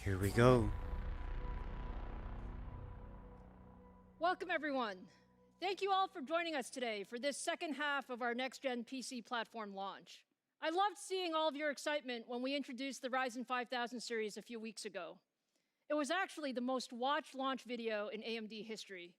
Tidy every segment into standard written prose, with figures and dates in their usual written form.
Here we go. Welcome, everyone. Thank you all for joining us today for this second half of our next-gen PC platform launch. I loved seeing all of your excitement when we introduced the Ryzen 5000 series a few weeks ago. It was actually the most watched launch video in AMD history.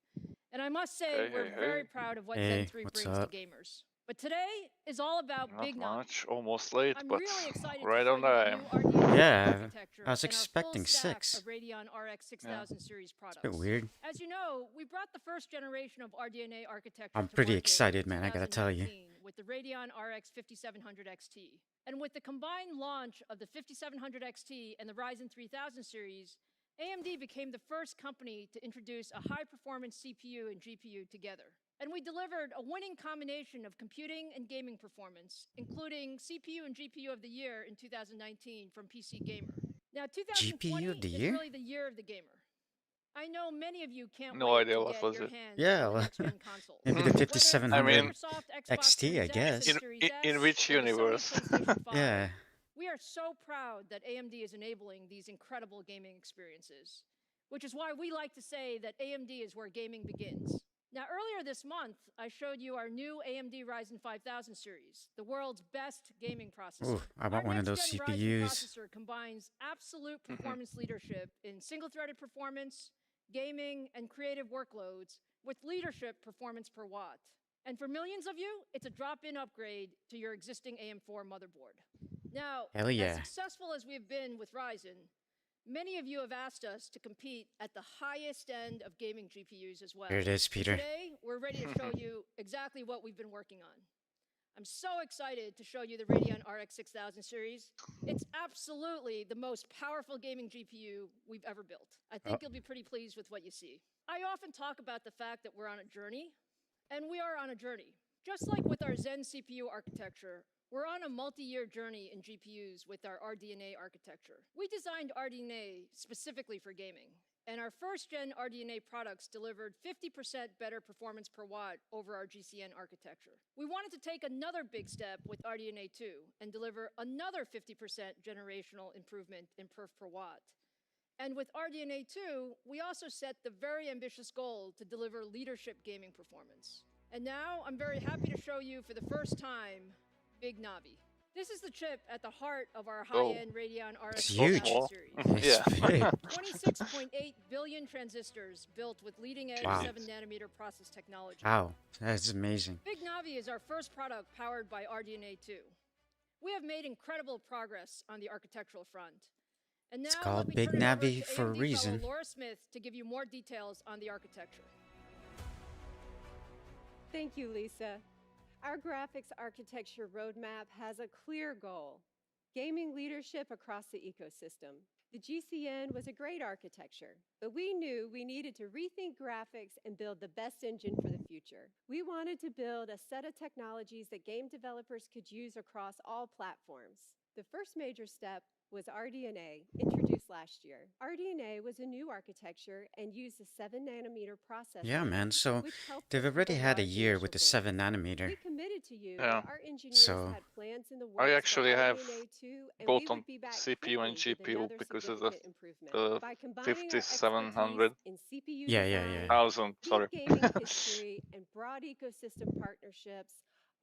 And I must say, we're very proud of what Zen Hey, 3 what's brings to up? gamers. But today is all about Not Big Navi. much, almost late, I'm but really excited right to show on you the time. new RDNA Yeah, architecture I was and our full expecting stack 6. of Radeon RX 6000 series It's a bit products. weird. As you know, we brought the first generation of RDNA architecture I'm to pretty market excited, in man, I gotta tell you. 2019 with the Radeon RX 5700 XT. And with the combined launch of the 5700 XT and the Ryzen 3000 series, AMD became the first company to introduce a high-performance CPU and GPU together. And we delivered a winning combination of computing and gaming performance, including CPU and GPU of the year in 2019 from PC Gamer. Now, GPU of 2020 the is year? really the year of the gamer. I know many of you can't No wait idea to what get was your it. hands Yeah, on the well, next-gen console. maybe the I Whether it's the 5700 mean, Microsoft Xbox XT, I Series X guess. and Series in S which or the Sony universe? PlayStation 5, Yeah. we are so proud that AMD is enabling these incredible gaming experiences, which is why we like to say that AMD is where gaming begins. Now, earlier this month, I showed you our new AMD Ryzen 5000 series, the world's best gaming processor. Ooh, I Our want one of those next-gen Ryzen CPUs. processor combines absolute performance leadership in single-threaded performance, gaming, and creative workloads with leadership performance per watt. And for millions of you, it's a drop-in upgrade to your existing AM4 motherboard. Now, Hell as yeah. successful as we've been with Ryzen, many of you have asked us to compete at the highest end of gaming GPUs as well. Here it is, Peter. Today, we're ready to show you exactly what we've been working on. I'm so excited to show you the Radeon RX 6000 series. It's absolutely the most powerful gaming GPU we've ever built. I think you'll be pretty pleased with what you see. I often talk about the fact that we're on a journey, and we are on a journey. Just like with our Zen CPU architecture, we're on a multi-year journey in GPUs with our RDNA architecture. We designed RDNA specifically for gaming, and our first-gen RDNA products delivered 50% better performance per watt over our GCN architecture. We wanted to take another big step with RDNA 2 and deliver another 50% generational improvement in perf per watt. And with RDNA 2, we also set the very ambitious goal to deliver leadership gaming performance. And now I'm very happy to show you for the first time Big Navi. This is the chip at the heart of our high-end Radeon RX It's 6000 huge. series. Yeah. It's big. 26.8 billion transistors built with leading-edge Wow. 7-nanometer process technology. Wow, that's amazing. Big Navi is our first product powered by RDNA 2. We have made incredible progress on the architectural front. And now It's let called me Big turn it over Navi to for a AMD reason. fellow Laura Smith to give you more details on the architecture. Thank you, Lisa. Our graphics architecture roadmap has a clear goal: gaming leadership across the ecosystem. The GCN was a great architecture, but we knew we needed to rethink graphics and build the best engine for the future. We wanted to build a set of technologies that game developers could use across all platforms. The first major step was RDNA, introduced last year. RDNA was a new architecture and used a 7-nanometer processor. Yeah, man, so which helped they've us with already a had a large year initial with the gain. 7 nanometer. We committed to you Yeah. that our engineers So had plans in the I works actually for have RDNA 2, and both we on would be back CPU and quickly with GPU another because of the significant improvement. the By combining our expertise 5700 in CPU yeah, design, thousand. deep Sorry. gaming history, and broad ecosystem partnerships,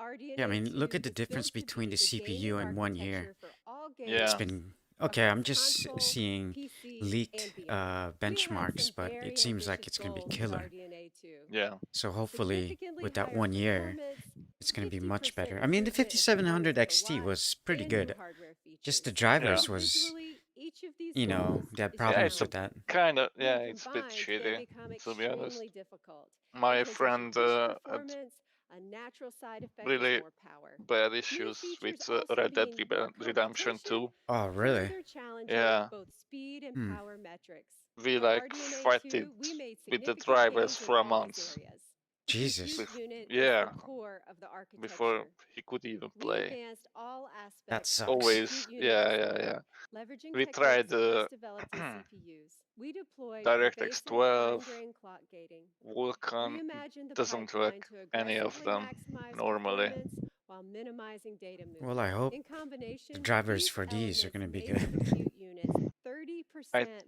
yeah, I RDNA mean, 2 look at the is difference built to between be the the gaming CPU in 1 year. architecture for all It's Yeah. games been okay. I'm across just console, seeing PC, leaked and beyond. We had benchmarks, some but very it seems like ambitious it's gonna be goals with killer. RDNA 2. Yeah. So hopefully, Significantly with that higher 1 year, performance, it's gonna be much 50% better. I mean, the improvement in 5700 performance per XT watt, was pretty and new good. hardware Just the features. drivers Yeah. was, Individually, each of these you know, goals they had is Yeah, problems it's a with challenging. that. kind of, yeah, When it's a bit combined, they shitty, become to be honest. extremely difficult My because as you friend push had performance, a natural side effect is really more power. bad New issues features with also Red Dead mean more Redemption computation, 2. Oh, really? further challenging Yeah, both speed and Hmm. power metrics. we For like RDNA fought 2, it we made with the significant drivers gains in for a all these month. areas. The Jesus. compute unit is Yeah, the core of the before architecture. he could even We play. advanced all That aspects of the sucks. Always, compute unit yeah, design, leveraging We techniques tried just developed in CPUs. We deployed DirectX pervasive 12, fine-grained clock gating. Vulkan, Reimagined the doesn't pipeline work to any of aggressively them maximize normally. performance while minimizing data Well, I movement. hope In the combination, drivers these for these are elements gonna be made the good. compute units 30%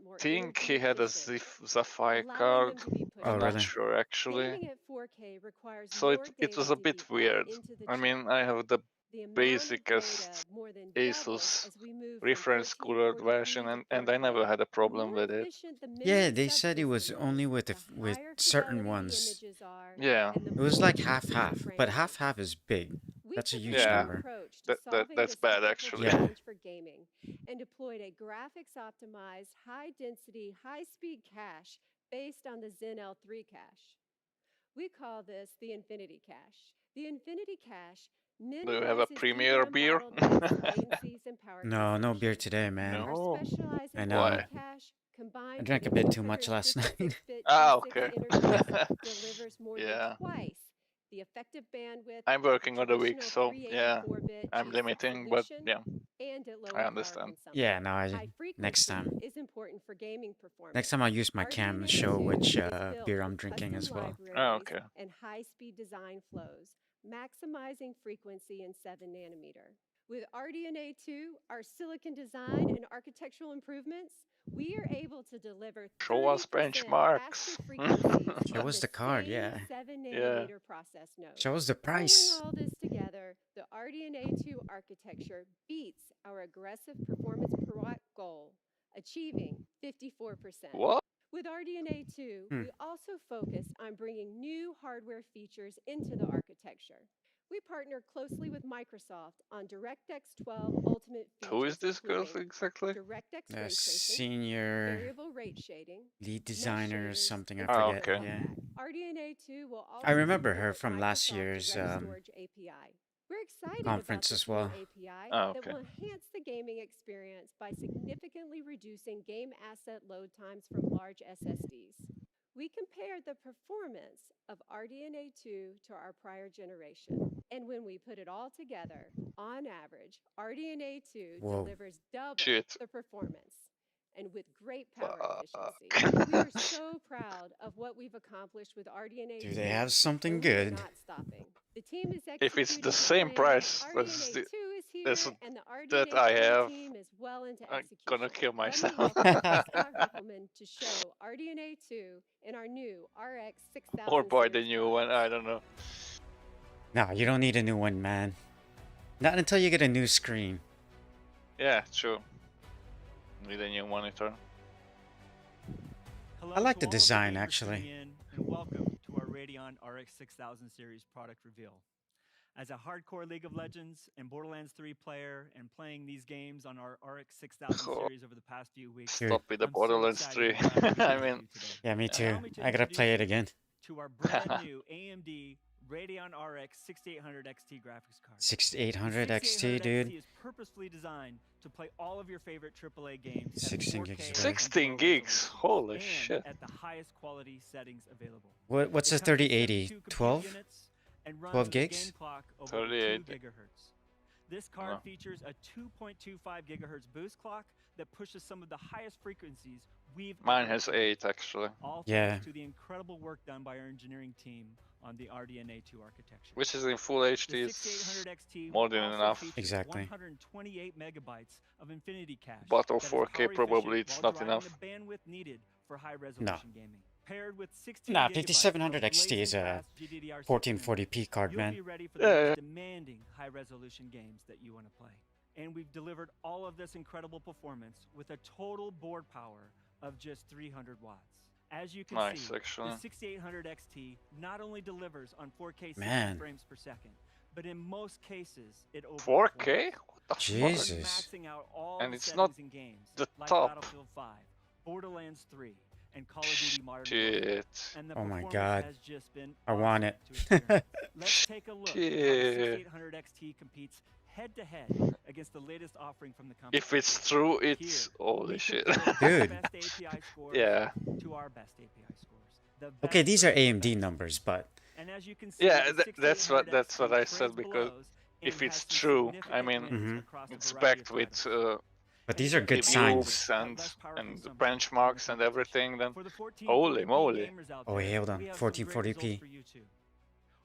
more think energy he had a efficient, Sapphire allowing card. them to be pushed Oh, I'm not really? faster. sure actually. Gaming at 4K requires So more it was data a to bit be weird. fed into the I chip. mean, I have the The amount of basicest data more than doubles ASUS as we move from reference cooler 1440p version, to and I never 4K. had a The problem more with it. efficient the Yeah, memory they said it was subsystem only is, with the with higher certain fidelity the ones. images are, Yeah, and the It was more like accurate the half-half, frame but rate. half-half is big. We That's a took a huge new yeah, number. approach to that solving that's this bad technical actually. Yeah. challenge for gaming and deployed a graphics optimized, high density, high speed cache based on the Zen L3 cache. We call this the Infinity Cache. The Infinity Cache Do you have a minimizes premier DRAM beer? bottlenecks, latencies, and power No, no beer consumption. today, man. Our No. specialized I Infinity know. Why? Cache, I combined drank with a a bit too much last night. 256-bit Ah, T6 okay. interface, delivers more Yeah, than twice the effective bandwidth I'm of the working on the week, traditional so yeah, 384-bit I'm G6 limiting, but solution yeah, and at I lower power understand. Yeah, consumption. no, High next frequency time. is important for gaming Next performance. time I'll use my cam to RDNA show 2 which is built beer I'm with drinking custom as well. Oh, libraries okay. and high-speed design flows, maximizing frequency in 7 nanometer. With RDNA 2, our silicon design and architectural improvements, we are able to deliver Show 30% us benchmarks. faster frequencies Show on us the the card, same yeah. 7 Yeah. nanometer process node. Show us the Pulling price. all this together, the RDNA 2 architecture beats our aggressive performance per watt goal, achieving 54%. What? With RDNA 2, Hmm. we also focused on bringing new hardware features into the architecture. We partner closely with Microsoft on DirectX 12 Ultimate Who is features, this girl including exactly? DirectX The ray tracing, senior variable rate shading, lead mesh designer or shaders, something, I and Oh, forget. software okay. Yeah. feedback. RDNA 2 will also I remember her support from last Microsoft year's Direct Storage API. We're excited conference about as this new well. API Oh, that okay. will enhance the gaming experience by significantly reducing game asset load times from large SSDs. We compared the performance of RDNA 2 to our prior generation. And when we put it all together, on average, RDNA 2 Whoa. delivers double Shit. the performance and with great power Fuck. efficiency. We are so proud of what we've accomplished with RDNA 2. Do they have something and we are good? not stopping. The team is If it's executing the to same plan. price RDNA 2 is that's here, and the that RDNA I 3 have, team is well into I'm execution. gonna kill Let me myself. welcome Scott Rippleman to show RDNA 2 in our new RX 6000 Or buy the series new one, products. I don't know. No, you don't need a new one, man. Not until you get a new screen. Yeah, true. Need a new monitor. Hello I like to the all of design, gamers actually. tuning in, and welcome to our Radeon RX 6000 series product reveal. As a hardcore League of Legends and Borderlands 3 player and playing these games on our RX 6000 Oh, series over the past few weeks, Dude. stop with the I'm so Borderlands excited 3. and proud to be I here with mean, you today. Yeah, me too. Allow me to I gotta play it introduce you again. to our brand new AMD Radeon RX 6800 XT graphics card. 6800 The XT, 6800 dude. XT is purposefully designed to play all of your favorite AAA games at 16 4K gigs and of RAM. 16 low gigs. resolution, Holy and shit. at the highest quality settings available. What's It a comes with 3080? 72 compute 12? units and runs 12 with a game gigs? clock over 2 38. gigahertz. This card Oh. features a 2.25 gigahertz boost clock that pushes some of the highest frequencies we've Mine ever has achieved. 8 actually, All Yeah. thanks to the incredible work done by our engineering team on the RDNA 2 architecture. which is in full The HD. Is 6800 XT more will than also enough. feature Exactly. 128 megabytes of Infinity Cache. But on that is 4K power probably efficient it's while not driving enough. the bandwidth needed for high resolution gaming. Paired with 16 Nah, gigabytes 5700 of XT is a blazing-fast GDDR6 1440p card, you'll man. be ready for the Yeah, most yeah. demanding high-resolution games that you want to play. And we've delivered all of this incredible performance with a total board power of just 300 watts. As you can Nice, see, actually. the 6800 XT not only delivers on 4K 60 Man. frames per second, but in most cases, it overperforms. 4K? What the Jesus. fuck? Maxing out all And the it's not settings in games the like top. Battlefield 5, Borderlands 3, and Call of Duty Modern Warfare. Shit. And the Oh my performance God. has just been I want awesome it. to experience. Let's take a look at how the Shit. 6800 XT competes head-to-head against the latest offering from the company. If it's true, it's Here, holy we shit. compare Dude. their best API scores Yeah. to our best API scores. The Okay, best these are versus the AMD best. numbers, but And as you can see, Yeah, the that's what 6800 I XT said, trades because belows if and it's has some true, I significant mean, wins Mhm. across a it's variety backed of with titles. but And these it's are a good big signs. at reviews less power and consumption benchmarks than and the everything. Then competition. For the 1440p holy moly. gamers out Oh, wait, there, hold on. we have some great results 1440p. for you too.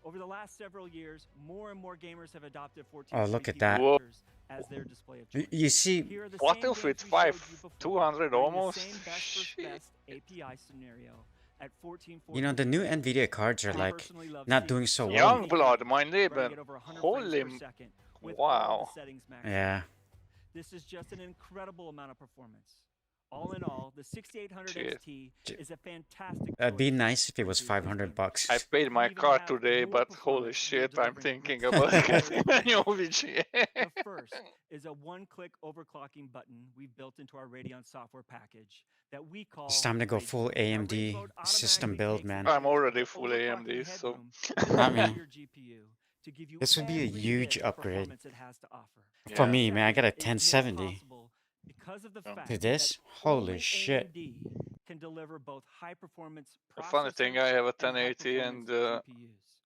Over the last several years, more and more gamers have adopted Oh, look 1440p at that. Whoa. monitors as their display of choice. You see, Here are the What same if games it's we showed you before, 200 running the almost? same best versus Shit. best API scenario at 1440p. you know, the new Nvidia cards are I like personally love not seeing doing so so well. many Youngblood, games my running neighbor. at over 100 Holy frames per second with all of wow. the settings maxed out. Yeah. This is just an incredible amount of performance. All in all, the 6800 Shit. XT is a fantastic It'd be choice nice if for it was enthusiast 500 gamers. bucks. I paid my We even card have today, more but holy performance we are shit, I'm delivering thinking with about several getting a new innovations. VGA. The first is a one-click overclocking button we've built into our Radeon software package that we call It's time to go Rage full Mode. Now, Rage AMD Mode system automatically build, takes man. I'm advantage of already the full overclocking AMD, so headroom built Not into me. your GPU to give you This would be a every huge bit of upgrade. performance it has to offer. For yeah. me, man, I got a Second, it's made 1070. possible because of the Oh. fact To this? that Holy only shit. AMD can deliver both high-performance The funny thing, processors I have a and 1080 and high-performance GPUs.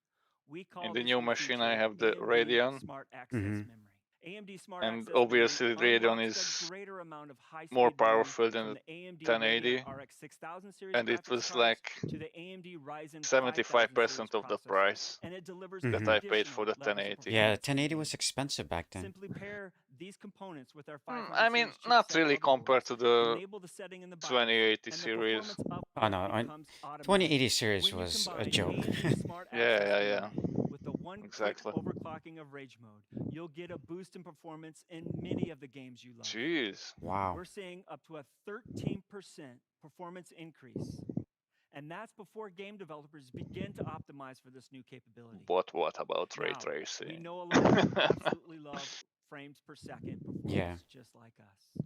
We call in the this new new machine feature I have the AMD Radeon. Smart Access Mhm. Memory. AMD Smart And Access obviously Memory Radeon unlocks is the greater amount of more high-speed memory powerful than from the the AMD 1080. Radeon RX 6000 series And it graphics was cards like to the AMD Ryzen 5000 series 75% of the processors, price and it delivers that Mhm. I paid for additional the levels of 1080. Yeah, the performance in 1080 was games. expensive back then. Simply pair these components with our 500 I mean, series not chipset really compared motherboards, to the enable the setting in the BIOS, 2080 and the series. performance Oh upgrade no, becomes automatic. 2080 series When you was a combine joke. AMD Smart Yeah, Access yeah, yeah. Memory with the one-click Exactly. overclocking of Rage Mode, you'll get a boost in performance in many of the games you love. Jeez. Wow. We're seeing up to a 13% performance increase. And that's before game developers begin to optimize for this new capability. But what about ray Now, we tracing? know a lot of you absolutely love frames per second performance, Yeah. just like us.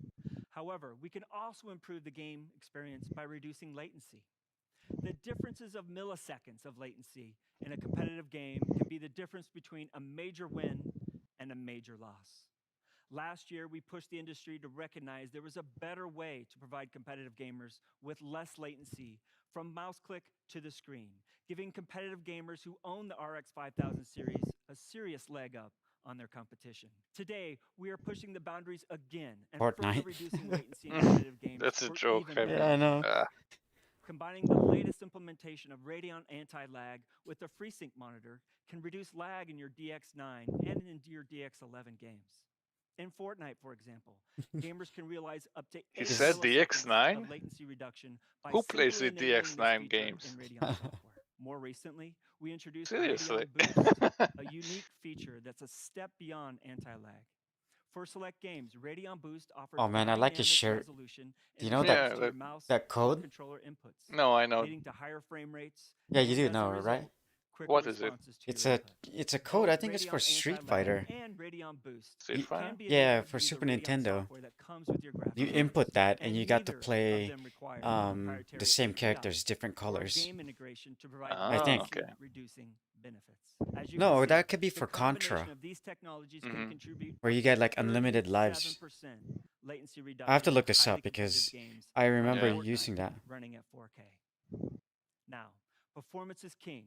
However, we can also improve the game experience by reducing latency. The differences of milliseconds of latency in a competitive game can be the difference between a major win and a major loss. Last year, we pushed the industry to recognize there was a better way to provide competitive gamers with less latency from mouse click to the screen, giving competitive gamers who own the RX 5000 series a serious leg up on their competition. Today, we are pushing the boundaries again and further Fortnite. reducing latency in competitive games That's a for joke. even I better Yeah, I know. performance. Combining the latest implementation of Radeon anti-lag with the FreeSync monitor can reduce lag in your DX9 and in your DX11 games. In Fortnite, for example, gamers can realize up to 8 He said milliseconds DX9? of latency reduction by Who plays simply with enabling this DX9 feature games? in Radeon software. More recently, we introduced Seriously? Radeon Boost, a unique feature that's a step beyond anti-lag. For select games, Radeon Boost offers Oh man, I like his dynamic shirt. resolution Do you in know Yeah, response to your that- mouse that or code? controller inputs, No, I know. leading to higher frame rates. Yeah, you and do as a know, right? result, quicker What is it? responses to It's your a input. it's a code. I Both think it's for Radeon Street Anti-Lag Fighter. and Radeon Boost Street Fighter? can be Yeah, enabled for via the Super Radeon Nintendo. software that comes with your graphics You cards, input that and and you got to neither of play them require the proprietary same API characters, different or colors. game integration to provide I think. Ah, okay. reducing benefits. As you No, can see, that could be the for combination Contra, of these technologies Mhm. can contribute where up you to get like unlimited lives. 37% latency reduction I have to look in this highly up because competitive games I remember like Fortnite using that. running at 4K. Now, performance is king,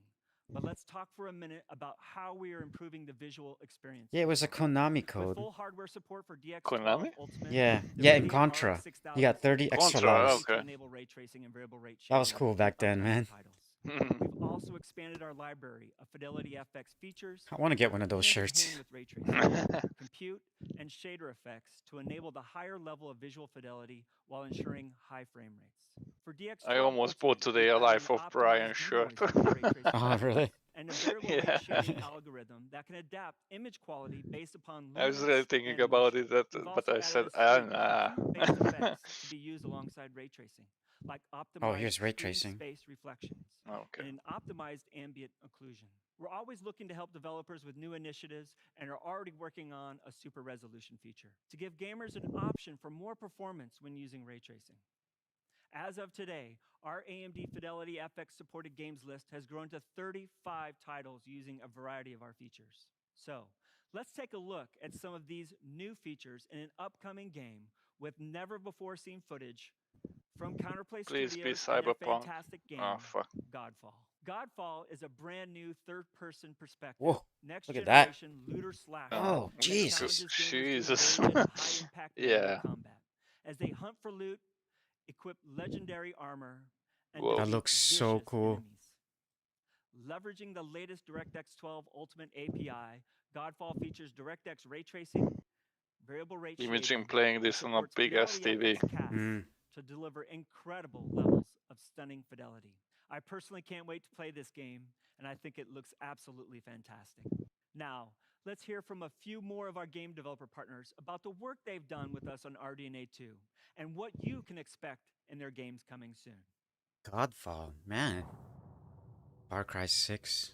but let's talk for a minute about how we are improving the visual experience. Yeah, it was a Konami With code. full hardware support for DX12 Konami? Ultimate, Yeah, the yeah, in Radeon Contra, RX 6000 you got 30 series extra Contra, lives. allows you to okay. enable ray tracing and variable rate That was shading cool in back then, upcoming man. titles. We've also expanded our library of Fidelity FX features I want to get one of those hand in shirts. hand with ray tracing, compute, and shader effects to enable the higher level of visual fidelity while ensuring high frame rates. For DX12 I almost bought Ultimate, today we've a added Life an of Brian optimized shirt. denoiser for ray tracing Oh, features really? and a variable Yeah. rate shading algorithm that can adapt image quality based upon I was luminance really thinking and about motion. it, that, We've but also I added said, a suite of nah. compute-based effects to be used alongside ray tracing, like Oh, optimized here's ray screen tracing. space reflections Okay. and an optimized ambient occlusion. We're always looking to help developers with new initiatives and are already working on a super resolution feature to give gamers an option for more performance when using ray tracing. As of today, our AMD Fidelity FX supported games list has grown to 35 titles using a variety of our features. So, let's take a look at some of these new features in an upcoming game with never before seen footage from Counterplay Please be Studios and their Cyberpunk. fantastic game, Oh, fuck. Godfall. Godfall is a brand new third-person perspective, Whoa, next look at that. generation looter slasher Oh, that Jesus. challenges gamers to Jesus. engage in high-impact melee Yeah. combat as they hunt for loot, equip legendary armor, and Whoa. That defeat looks so vicious cool. enemies. leveraging the latest DirectX 12 Ultimate API, Godfall features DirectX ray tracing, variable rate Imagine shading, playing and this on a supports big ass Fidelity TV. FX cast Mm. to deliver incredible levels of stunning fidelity. I personally can't wait to play this game, and I think it looks absolutely fantastic. Now, let's hear from a few more of our game developer partners about the work they've done with us on RDNA 2 and what you can expect in their games coming soon. Godfall, man. Far Cry 6.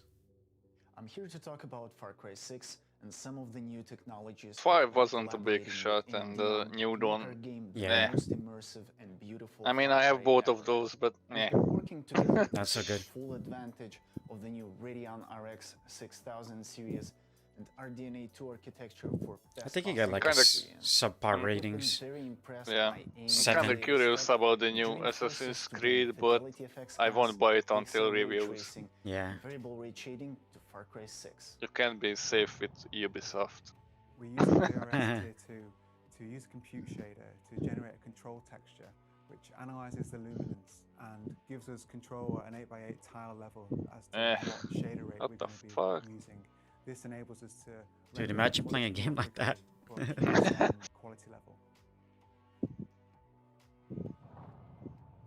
I'm here to talk about Far Cry 6 and some of the new technologies. 5 wasn't a big shot, and the new one, game Yeah. the most immersive and beautiful. I mean, Far I have Cry both of ever. those, but We've yeah. been working together to Not so take good. full advantage of the new Radeon RX 6000 series and RDNA 2 architecture for best I think you got like a Kinda- subpar We've been ratings. very impressed Yeah. by AMD's Seven. Kinda latest curious tech, about the joining new forces Assassin's to bring Creed, but Fidelity FX I won't cast, buy it until pixel ray reviews. tracing, Yeah. and variable rate shading to Far Cry 6. You can't be safe with Ubisoft. We're using DRX Tier 2 to use a compute shader to generate a control texture which analyzes the luminance and gives us control at an 8x8 tile level as to what shader rate what we're the going to be fuck? using. This enables us to Dude, render imagine much playing a more game like that. quickly, but keep the same quality level.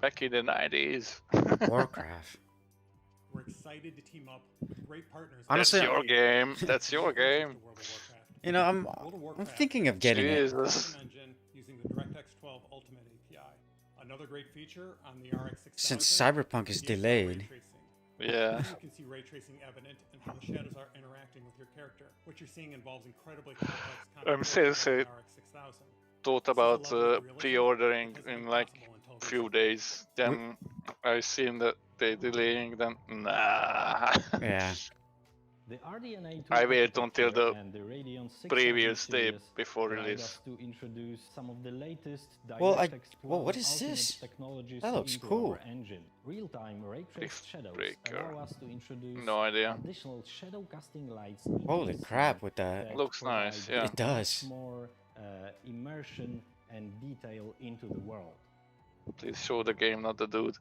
Back in the 90s. Warcraft. We're excited to team up with great partners. Honestly, That's your game. That's your game. You know, I'm thinking of getting it. Jesus. Engine using the DirectX 12 Ultimate API. Another great feature on the RX 6000. Since Cyberpunk is the ray delayed. tracing. Yeah. You can see ray tracing evident in how the shadows are interacting with your character. What you're seeing involves incredibly complex I'm seriously RX 6000. thought about pre-ordering in like few days. Then I seen that they delaying. Then nah. Yeah. The RDNA 2 I wait until the and the Radeon 6000 previous day series before allowed release. us to introduce some of the latest Well, DirectX 12 what is Ultimate this? technologies That looks into cool. our engine. Real-time ray traced shadows Breaker. allow us to introduce No idea. additional shadow casting lights. into Holy the crap scene with that. Looks provide nice, yeah. It does. much more immersion and detail into the world. Please show the game, not the dude.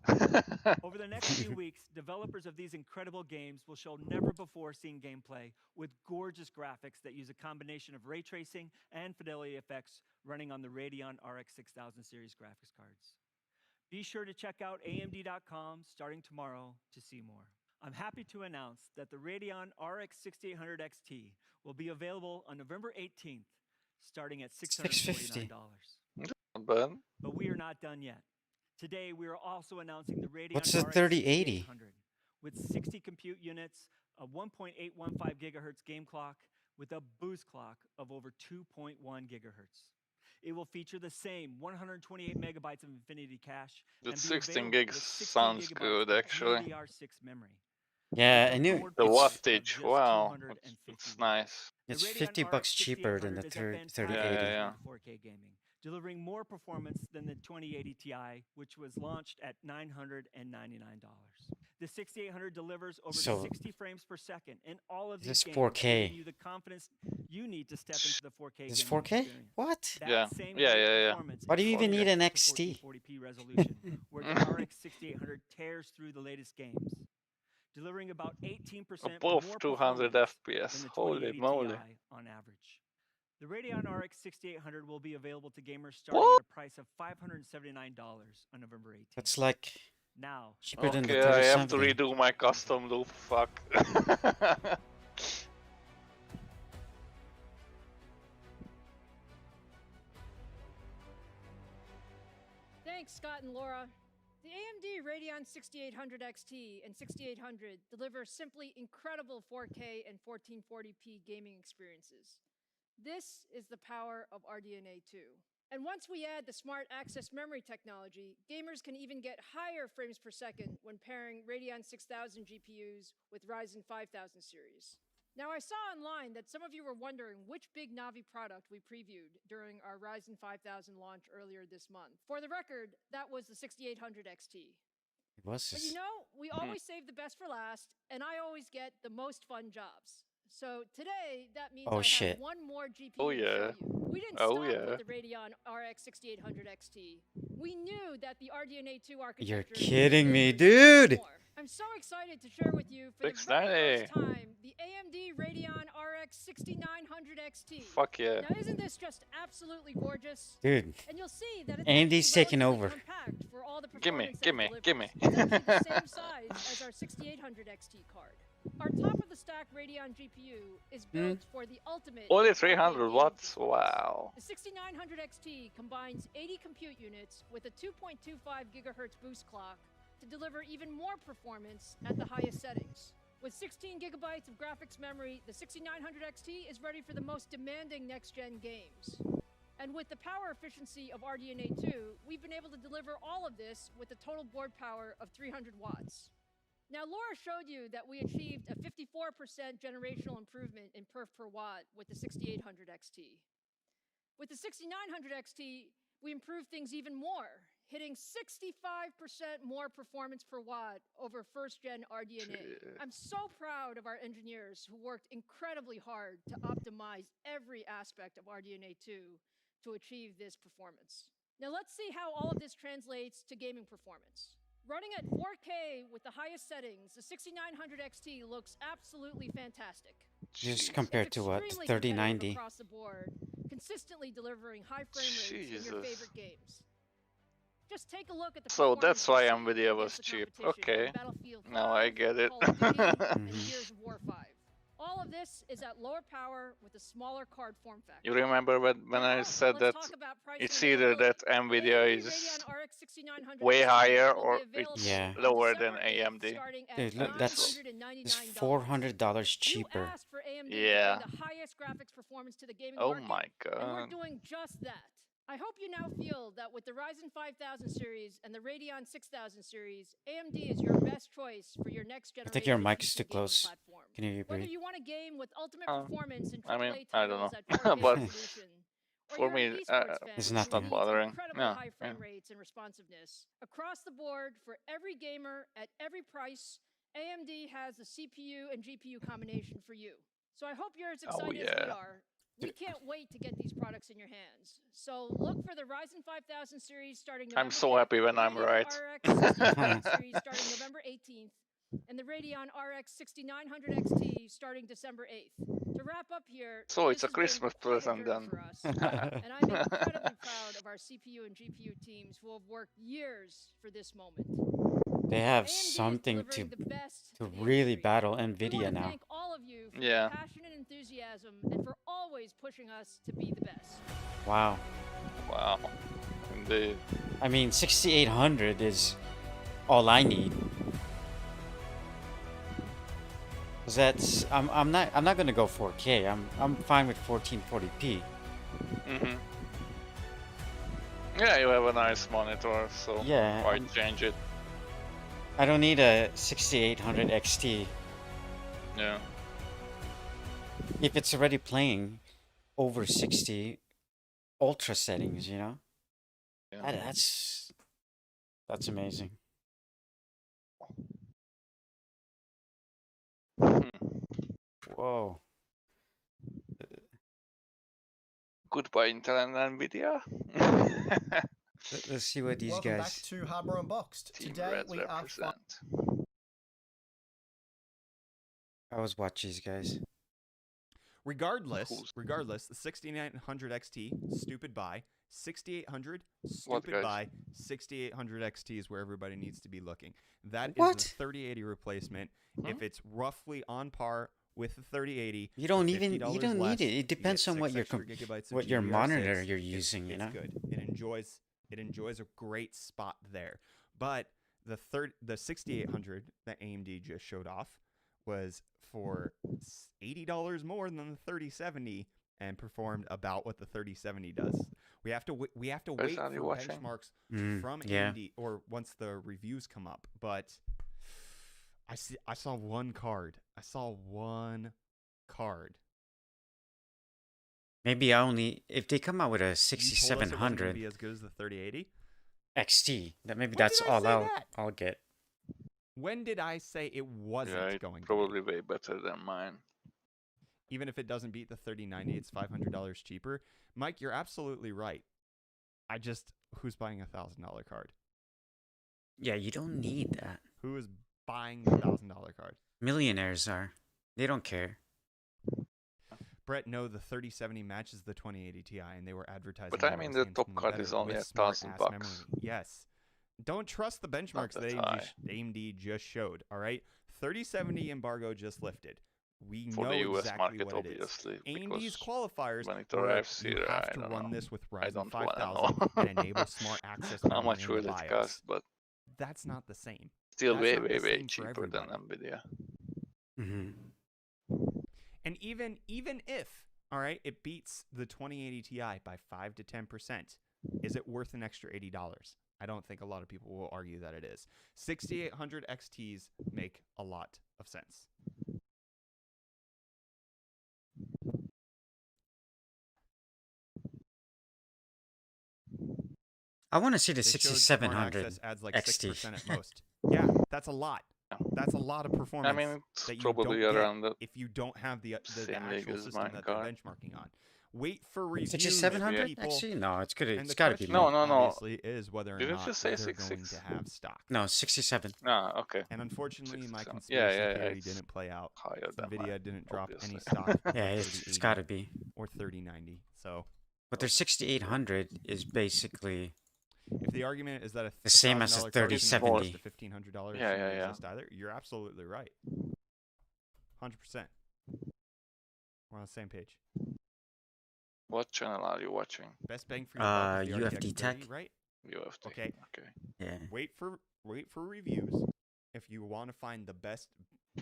Over the next few weeks, developers of these incredible games will show never-before-seen gameplay with gorgeous graphics that use a combination of ray tracing and fidelity effects running on the Radeon RX 6000 series graphics cards. Be sure to check out AMD.com starting tomorrow to see more. I'm happy to announce that the Radeon RX 6800 XT will be available on November 18th, starting at $649. Not bad. But we are not done yet. Today, we are also announcing the Radeon What's the RX 3080? 6800 with 60 compute units, a 1.815 gigahertz game clock, with a boost clock of over 2.1 gigahertz. It will feature the same 128 megabytes of Infinity Cache The and be 16 available gigs with 16 sounds gigabytes good, of actually. GDDR6 memory. Yeah, With I a knew board The price of wattage, just wow, 250 it's watts. nice. The it's Radeon 50 bucks RX cheaper than the 6800 is a 3080. fantastic Yeah. for 4K gaming, delivering more performance than the 2080 Ti, which was launched at $999. The 6800 delivers over So, 60 frames per second in all of this these games, 4K. giving you the confidence you need to step into the 4K Is this gaming 4K? experience. What? That Yeah. same Yeah, great yeah, yeah. performance Why do you is even need an to XT? 1440p resolution, where the RX 6800 tears through the latest games, delivering about 18% Above more 200 performance FPS. than the Holy 2080 moly. Ti on average. The Radeon RX 6800 will be available to gamers starting What? at a price of $579 on November 18th. That's like Now, cheaper than the Okay, I have to 3070. redo my custom loop. Fuck. Thanks, Scott and Laura. The AMD Radeon 6800 XT and 6800 deliver simply incredible 4K and 1440p gaming experiences. This is the power of RDNA 2. And once we add the smart access memory technology, gamers can even get higher frames per second when pairing Radeon 6000 GPUs with Ryzen 5000 series. Now, I saw online that some of you were wondering which big Navi product we previewed during our Ryzen 5000 launch earlier this month. For the record, that was the 6800 XT. It was But just, you know, we always save the best for last, and I always get the most fun jobs. So today, that means Oh, I shit. have one more GPU Oh, to yeah. show you. We didn't Oh, stop yeah. with the Radeon RX 6800 XT. We knew that the RDNA 2 architecture You're could kidding me, deliver so much dude. more. I'm I'm so excited to share with you for the very 690. first time the AMD Radeon RX 6900 XT. Fuck yeah. Now, isn't this just absolutely gorgeous? Dude, And you'll see that it's AMD's actually taking relatively over. compact for all the Gimme, performance that it delivers. gimme. It's actually the same size as our 6800 XT card. Our top-of-the-stack Radeon GPU is built for the ultimate... Only in 300 gaming watts? performance. Wow. The 6900 XT combines 80 compute units with a 2.25 gigahertz boost clock to deliver even more performance at the highest settings. With 16 gigabytes of graphics memory, the 6900 XT is ready for the most demanding next-gen games. And with the power efficiency of RDNA 2, we've been able to deliver all of this with a total board power of 300 watts. Now, Laura showed you that we achieved a 54% generational improvement in perf per watt with the 6800 XT. With the 6900 XT, we improved things even more, hitting 65% more performance per watt over first-gen RDNA. I'm so proud of our engineers who worked incredibly hard to optimize every aspect of RDNA 2 to achieve this performance. Now let's see how all of this translates to gaming performance. Running at 4K with the highest settings, the 6900 XT looks absolutely fantastic. Just compared to what? Extremely 3090. competitive across the board, consistently delivering high frame rates in your favorite games. Just take a look at the So performance that's why you see Nvidia was against the cheap. competition Okay. on Battlefield Now I 5, get it. Call of Duty, and Gears of War 5. All of this is at lower power with a smaller card form factor. You remember when I said Let's that talk about price it's and either that availability. Nvidia AMD is Radeon RX 6900 way XT higher will or be available it's Yeah. on lower than December 8th, AMD. starting at Dude, look, that's $999. $400 cheaper. You asked for AMD Yeah. to bring the highest graphics performance to the gaming Oh market, my and we're god. doing just that. I hope you now feel that with the Ryzen 5000 series and the Radeon 6000 series, AMD is your best choice for your next generation. I think your mic PC is too gaming close. platform. Can you Whether breathe? you want a game with ultimate Oh, performance in I AAA mean, I don't titles know. at 4K But resolution, or for you're an me, esports fan It's who not that needs bothering. incredibly Yeah, high yeah. frame rates and responsiveness, across the board for every gamer at every price, AMD has the CPU and GPU combination for you. So I hope you're as excited as we yeah. are. We can't wait to get these products in your hands. So look for the Ryzen 5000 series starting November I'm so 5th, happy when the I'm Radeon right. RX 6900 series starting November 18th, and the Radeon RX 6900 XT starting December 8th. To wrap up here, So this it's a has been Christmas quite a present journey then. for us, and I'm incredibly proud of our CPU and GPU teams who have worked years for this moment. They have AMD is something delivering the best to for the really industry. battle We Nvidia want to now. thank all of you for Yeah. your passion and enthusiasm and for always pushing us to be the best. Wow. Wow. Indeed. I mean, 6800 is all I need. 'Cause that's I'm not gonna go 4K. I'm fine with 1440p. Mhm. Yeah, you have a nice monitor, so Yeah, why change it? I don't need a 6800 XT Yeah. if it's already playing over 60 ultra settings. You know, Yeah. that's amazing. Hmm. Whoa. Goodbye, Intel and Nvidia. Let's see what these Welcome back guys. to Hardware Unboxed. Team Today Red we are represent. I always watch these guys. Regardless, Who's- the 6900 XT, stupid buy. 6800, What, stupid guys? buy. 6800 XT is where everybody needs to be looking. That is What? the 3080 replacement. Hmm? If it's roughly on par with the 3080, You don't for even you $50 don't less, need it. It you depends get on what 6 your extra gigabytes of what your GDDR6. monitor you're It's- using. You it's know. good. It enjoys a great spot there. But the 6800 that AMD just showed off was for $80 more than the 3070 and performed about what the 3070 does. We have to wait Guys, are you for watching? benchmarks Mm, from yeah. AMD or once the reviews come up. But I saw one card. Maybe if they come out with a You told us it wasn't gonna 6700 be as good as the 3080. XT, that maybe When that's did I all say I'll that? I'll get. When did I say it wasn't Yeah, it's going to probably way better than mine. be? Even if it doesn't beat the 3090, it's $500 cheaper. Mike, you're absolutely right. Who's buying a $1,000 card? Yeah, you don't need that. Who is buying the $1,000 card. Millionaires are. They don't care. Brett, no, the 3070 matches the 2080 Ti, and they were advertising. But that I it mean, was the handling top card better is only with $1,000 smart-ass bucks. memory. Yes. Don't trust the benchmarks that that AMD just showed. All right, 3070 embargo just lifted. We For know the US exactly market, what it is. obviously. AMD's because qualifiers when it were arrives you here, have I to don't run know. this with I Ryzen don't wanna 5000 know. and enable smart access How memory much in will the it BIOS. cost? But That's not the same. still That's way, not the way, way same for cheaper than everybody. Nvidia. And even if, all right, it beats the 2080 Ti by 5 to 10%, is it worth an extra $80? I don't think a lot of people will argue that it is. 6800 XTs make a lot of sense. I want to see the They showed smart 6700 access adds like XT. 6% at most. Yeah, that's a lot. That's a lot of performance. I mean, it's that you probably don't around get the if you don't have the same league actual as system mine that they're card. benchmarking on. Wait for reviews. 6700 people. XT? No, it's good. And It's the got to be question, No, more. no. obviously, is whether or Didn't not you say they're going 66? to have stock. No, 67. Ah, okay. And unfortunately, my 67. conspiracy Yeah, theory it's didn't play out. higher than Nvidia mine, didn't drop any obviously. stock. for Yeah, the it's 3080 got to be. or 3090. So But their 6800 is basically if the argument is that a the same as the $1,000 card isn't worth 3070. the $1,500 Yeah, shouldn't yeah. exist either, you're absolutely right. 100%. We're on the same page. What channel are you watching? Best bang for your buck is the UFD RTX 30, Tech. right? UFT. Okay. Okay. Yeah. Wait for reviews if you want to find the best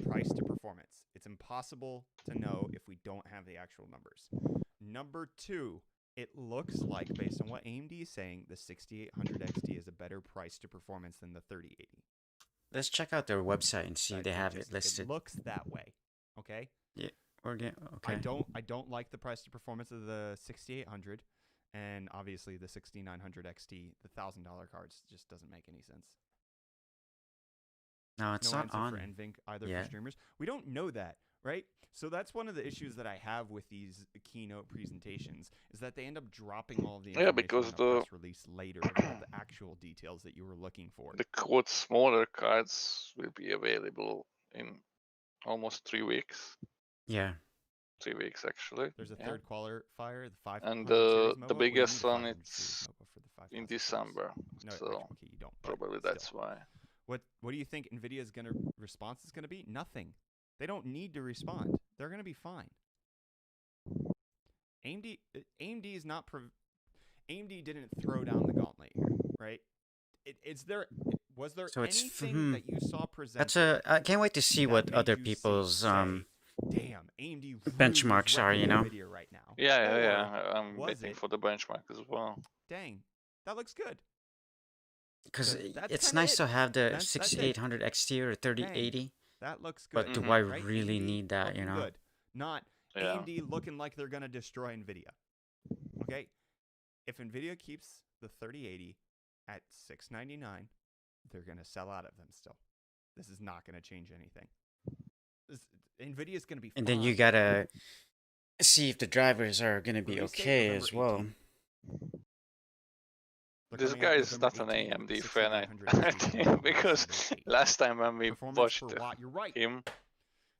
price to performance. It's impossible to know if we don't have the actual numbers. Number 2, it looks like, based on what AMD is saying, the 6800 XT is a better price to performance than the 3080. Let's check out their website and see if they have it listed. It looks that way. Okay. Yeah. Okay. I don't like the price to performance of the 6800, and obviously the 6900 XT, the $1,000 cards, just doesn't make any sense. No, it's no not answer on. for NVINC either Yeah. for streamers. We don't know that, right? So that's one of the issues that I have with these keynote presentations is that they end up dropping all of the information because in a the- press release later about the actual details that you were looking for. The quote smaller cards will be available in almost 3 weeks. Yeah. 3 weeks actually. There's a Yeah. third qualifier, the 500 And series the MOBA, or you biggest need a one 500 it's series MOBA for the 5000 in series? December. No, So okay, you don't. but probably still. that's why. What do you think Nvidia's response is gonna be? Nothing. They don't need to respond. They're gonna be fine. AMD is not. AMD didn't throw down the gauntlet here, right? Was there So it's anything that you saw presented? That's I can't wait to see that what made other you people's say, damn, AMD really benchmarks is are, you wrecking know? Nvidia right now. Yeah. Or I'm was waiting it- for the benchmark as well. Dang, that looks good. because That's it's kinda nice it. to have the That's it. 6800 XT or 3080. That looks But good. do Mhm. I Right? really AMD need that? You looking know. good. Not Yeah. AMD looking like they're gonna destroy Nvidia. Okay, if Nvidia keeps the 3080 at $699, they're gonna sell out of them still. This is not gonna change anything. Nvidia's gonna be fine. And then you gotta see if the drivers are gonna be Release date, okay November as well. 18th. They're This coming guy out is November not an 18th, AMD the fan, 6900 I XT think, coming out because December 8th. last time when we Performance watched per watt, you're right. him They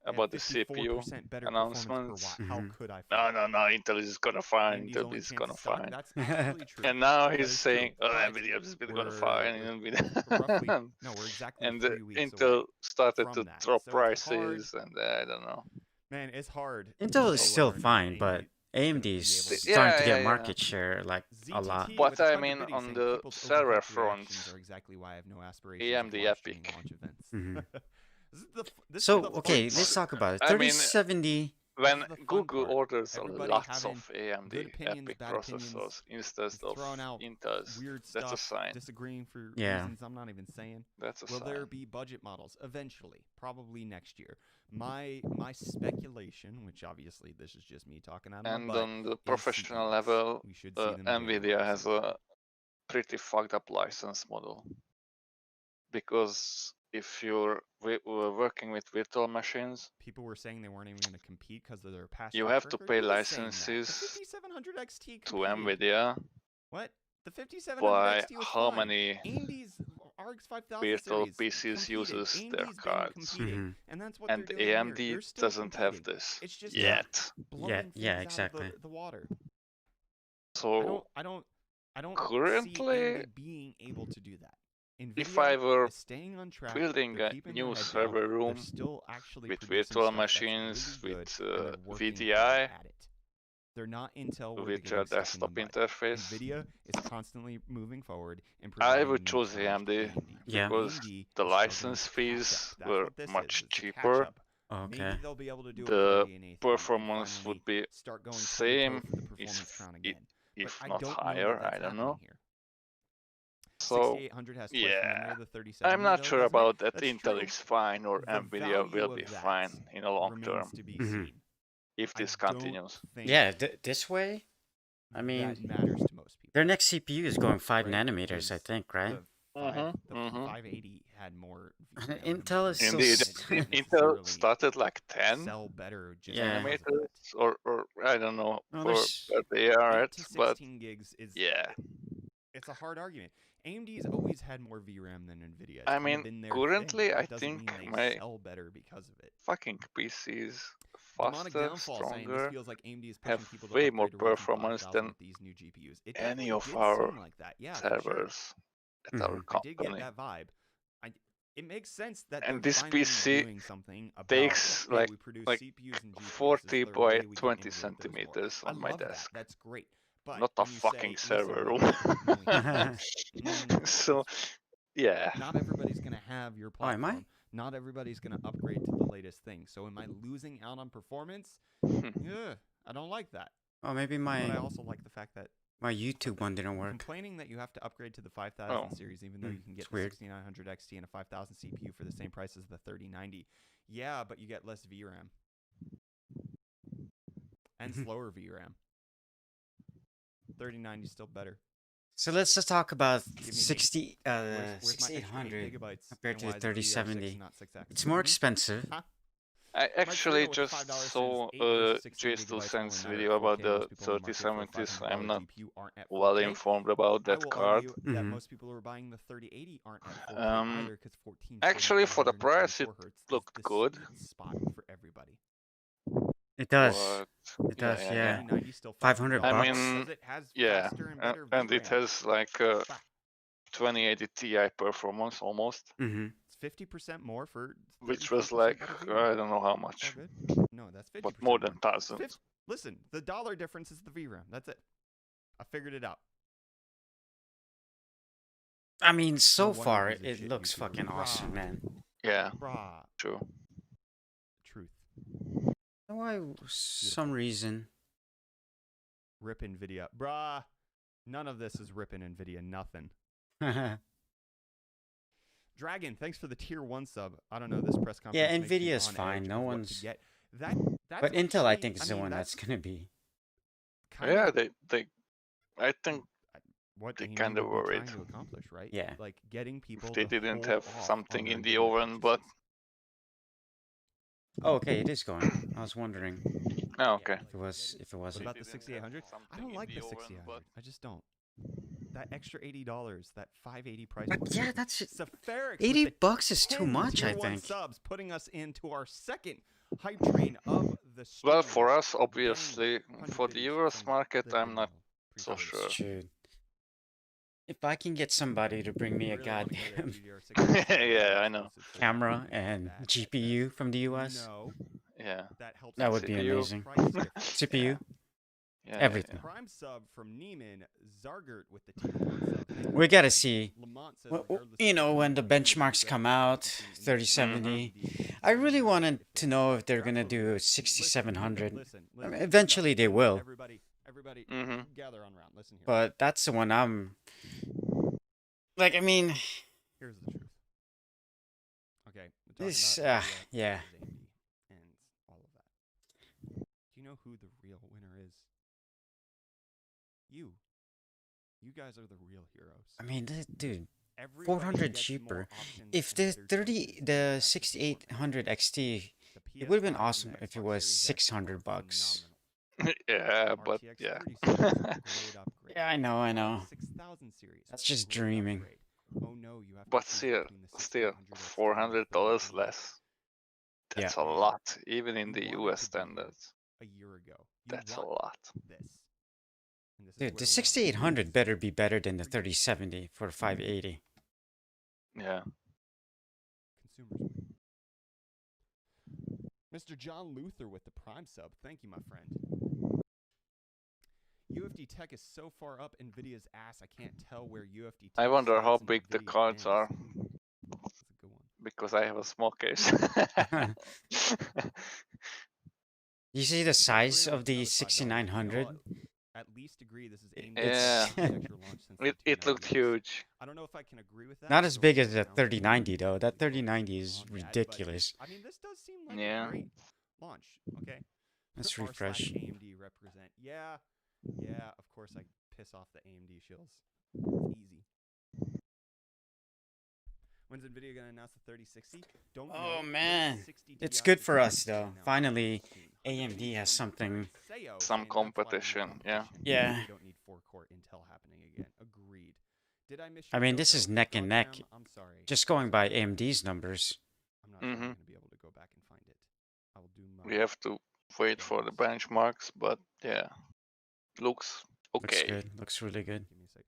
have about the CPU 54% better performance per announcements. watt. How Mhm. could I? No, Intel is gonna find, AMD's Intel only is chance gonna to stock. find. That's absolutely true. And now That he's is saying, true, oh, but Nvidia is gonna we're find roughly Nvidia. no, we're exactly And 3 weeks Intel away. started from to that. drop So it's hard. prices, and I don't know. Man, it's hard. Intel to is say still whether or not fine, but AMD AMD is be able to- starting to Yeah, get yeah. market share like a lot. ZTT But with a I tons of mean, bidding on saying the people's server overhyped front, reactions are exactly why I have no aspirations AMD of live streaming Epic. launch events. Mhm. This is So the okay, fun let's part. talk about it. I mean, 3070. When is the fun Google part. orders Everybody lots having of AMD good opinions, Epic bad opinions, processors instead and of throwing out Intels, weird that's a stuff, sign. disagreeing for Yeah. reasons I'm not even saying. That's a Will sign. there be budget models eventually? Probably next year. My speculation, which obviously this is just me talking out of my And butt, on the is professional CEs. level, We should see them available Nvidia at has some point. a pretty fucked up license model. Because if you're working with virtual machines, People were saying they weren't even going to compete because of their past. you track have to record. pay Who was saying that? licenses The 5700 XT to competed. Nvidia What? The 5700 by XT was how fine. many AMD's RX 5000 virtual series PCs competed. uses their AMD's been cards. competing, and that's what And they're doing here. AMD They're still doesn't have competing. this It's just Yeah. yet. blowing Yeah, things out of exactly. the water. So I don't see currently, AMD being able to do that. if Nvidia I were is staying on track. building They're a keeping their new head down. server They're room still actually with producing virtual stuff that's machines, really with good, and they're working hard VDI, at it. They're not Intel where they're with getting a stuck in the desktop mud. interface, Nvidia is constantly moving forward and I providing would new choose challenge to AMD AMD. Yeah. because AMD the is struggling license to catch fees up. That's were what this much is. It's a cheaper. catch-up. Maybe Okay. they'll be able to do it The with RDNA 3 and performance finally would be start going same, toe-to-toe for the if performance crown it, again. But if I not don't know higher. that that's I don't happening know. here. So 6800 has twice the memory yeah, of the 3070, I'm not though, sure doesn't it? about that. That's Intel true. is fine or The Nvidia will value be of that fine in the long term remains to be Mhm. seen. if I this don't continues. think Yeah, this way. I that mean, matters to most people. their next CPU is going 5 right? nanometers, I Because think, right? the Mhm. 580 had more VRAM than Intel is the still Indeed, 3070. It didn't Intel necessarily started like 10 sell better just Yeah. because of nanometers, that. or I don't know Well, for there's where they are 8 at, to but 16 gigs is yeah. it's a hard argument. AMD's always had more VRAM than Nvidia. It's I kind mean, of been their currently, thing. I That doesn't mean think they my sell better because of it. fucking PCs Demonic faster, Downfall saying this stronger, feels like AMD is have pushing people to way more upgrade to Ryzen performance 5000 than with these new GPUs. It any definitely of did our seem like that. Yeah, for sure. servers at our Mhm. I did get company. that vibe. It makes sense that And they're this finally PC doing something about takes hey, like we produce like CPUs and GPUs. Is 40 there a by way we can 20 integrate those more? centimeters I on my love that. desk. That's great. But Not a when you fucking say, server listen, room. we only have this, So yeah, not everybody's gonna have your Oh, am I? platform. Not everybody's gonna upgrade to the latest thing. So am I losing out on performance? Yeah, I don't like that. Oh, maybe But I my also like the fact that YouTube one didn't work. complaining that you have to upgrade to the 5000 Oh. series, even though you can get It's the weird. 6900 XT and a 5000 CPU for the same price as the 3090. Yeah, but you get less VRAM and slower VRAM. 3090 is still better. So let's just talk about Give me 60 Where's my extra 6800 8 gigabytes compared and to why the is it DDR6 and 3070. not 6X? It's more Mhm. expensive. Huh? I actually Streamer with just $5 saw says 8 versus 16 J2 gigabytes Sense will only video matter about at 4K. the Most people in the market for a 3070s. I'm $500 not GPU aren't at well 4K. informed about I that will card. argue that Mhm. most people who are buying the 3080 aren't at 4K Um, either because 1440 Actually, for the 144 price, it hertz is looked the good. sweet spot for everybody. It does. But It does, yeah, yeah. 3090 still 500 I bucks. because mean, it has yeah, faster and better and it VRAM. has like Bah. 2080 Ti performance almost, Mm-hmm. It's 50% more for which was 34% like better VRAM. I don't know how All much, good. No, that's 50%. but more than more. 1,000. Listen, the dollar difference is the VRAM. That's it. I figured it out. I mean, so No wonder far he's a it shit looks YouTuber. fucking awesome, Brah. man. Yeah, Brah. true. Truth. Why, some reason. Rip NVIDIA. Brah. None of this is ripping NVIDIA. Nothing. Dragon, thanks for the tier 1 sub. I don't know, this press conference Yeah, makes me NVIDIA's on fine. edge No of what to one's. get. That's But Intel, I actually- think, is the mean, one that's gonna be. kind Yeah, of they I think what they AMD kinda would be worried. trying to accomplish, right? Yeah. Like getting people if they to didn't hold have off something on their in the NVIDIA oven, but purchases. Oh, okay, it is going. I was wondering oh, okay. if it was. If it What wasn't. about the 6800? I don't like the 6800. I just don't. That extra $80, that 580 price But point. yeah, that's Sopherix with 80 the bucks is too 10 much, tier I 1 think. subs, putting us into our second hype train of the stream. Well, for us, Gang, obviously, 100 for the biddies Euros from market, the I'm not video. so Appreciate sure. it. Shoot. If I can get somebody to bring me a Really wanna get goddamn GDR6 Yeah, I know. exclusive for that camera would be and bad. GPU from the US, No, Yeah, that helps. that us would be with the CPU. amazing. price difference. CPU, yeah, everything. Prime sub from Neiman Zargert with the tier 1 sub. Thank you We very gotta much. see. Lamont says, Well, regardless you of know, the when the price, benchmarks the come best out, between 3070. AMD I really wanted if to they- know if they're you're gonna absolutely do right. 6700. Listen, I mean, listen, eventually they will, Everybody, Mhm. gather on round. Listen here. but that's the one I'm. Like, I mean, Here's the truth. Okay, we're talking this, about NVIDIA yeah. versus AMD and all of that. Do you know who the real winner is? You. You guys are the real heroes. I mean, dude, Everybody 400 gets cheaper. more options If and the their 30, choices. the That's 6800 XT, the it would have been PS5 and awesome the if it Xbox was Series X are 600 bucks. phenomenal. yeah, but RTX yeah. 30 series, great upgrade. Yeah, I know. RX 6000 series, That's just great dreaming. upgrade. Oh no, you have to But choose still, between the still, 6800 XT and the $400 3080. less. That's Yeah. a lot, even in You the wanted US to be here standards. a year ago. You That's a want lot. this. And this is Dude, where the we are. 6800 better be better than the For you. 3070 for 580. Yeah. Consumers win. Mr. John Luther with the Prime sub. Thank you, my friend. UFD Tech is so far up Nvidia's ass, I can't tell where UFD Tech I wonder how stays and big the Nvidia cards ends. are, That's a good one. because I have a small case. You see the Yeah, size 300 of the another $5. 6900? I'll at least agree this is AMD's Yeah. best architecture launch since the It looked 290X. huge. I don't know if I can agree with that. Not as but big they'll as the also announce it 3090 though. That before 3090 is on that, but, ridiculous. I mean, this does seem like Yeah. a great launch. Okay. Let's R slash refresh. AMD represent. Yeah. Yeah, of course I piss off the AMD shills. It's easy. When's Nvidia gonna announce the 3060? Don't know. Oh man, 3060 it's Ti good is for us supposed to be though. announced Finally, soon. AMD has something. Sayo Some saying that's why we need competition, yeah. Yeah. We don't need 4-core Intel happening again. Agreed. Did I miss I your mean, joke, this is though? neck and neck. Goddamn, I'm sorry. Just going by AMD's numbers. I'm not sure I'm Mhm. going to be able to go back and find it. I will do my We have to wait for the best. benchmarks, but yeah, looks Looks okay. good. Looks really good. Give me a sec.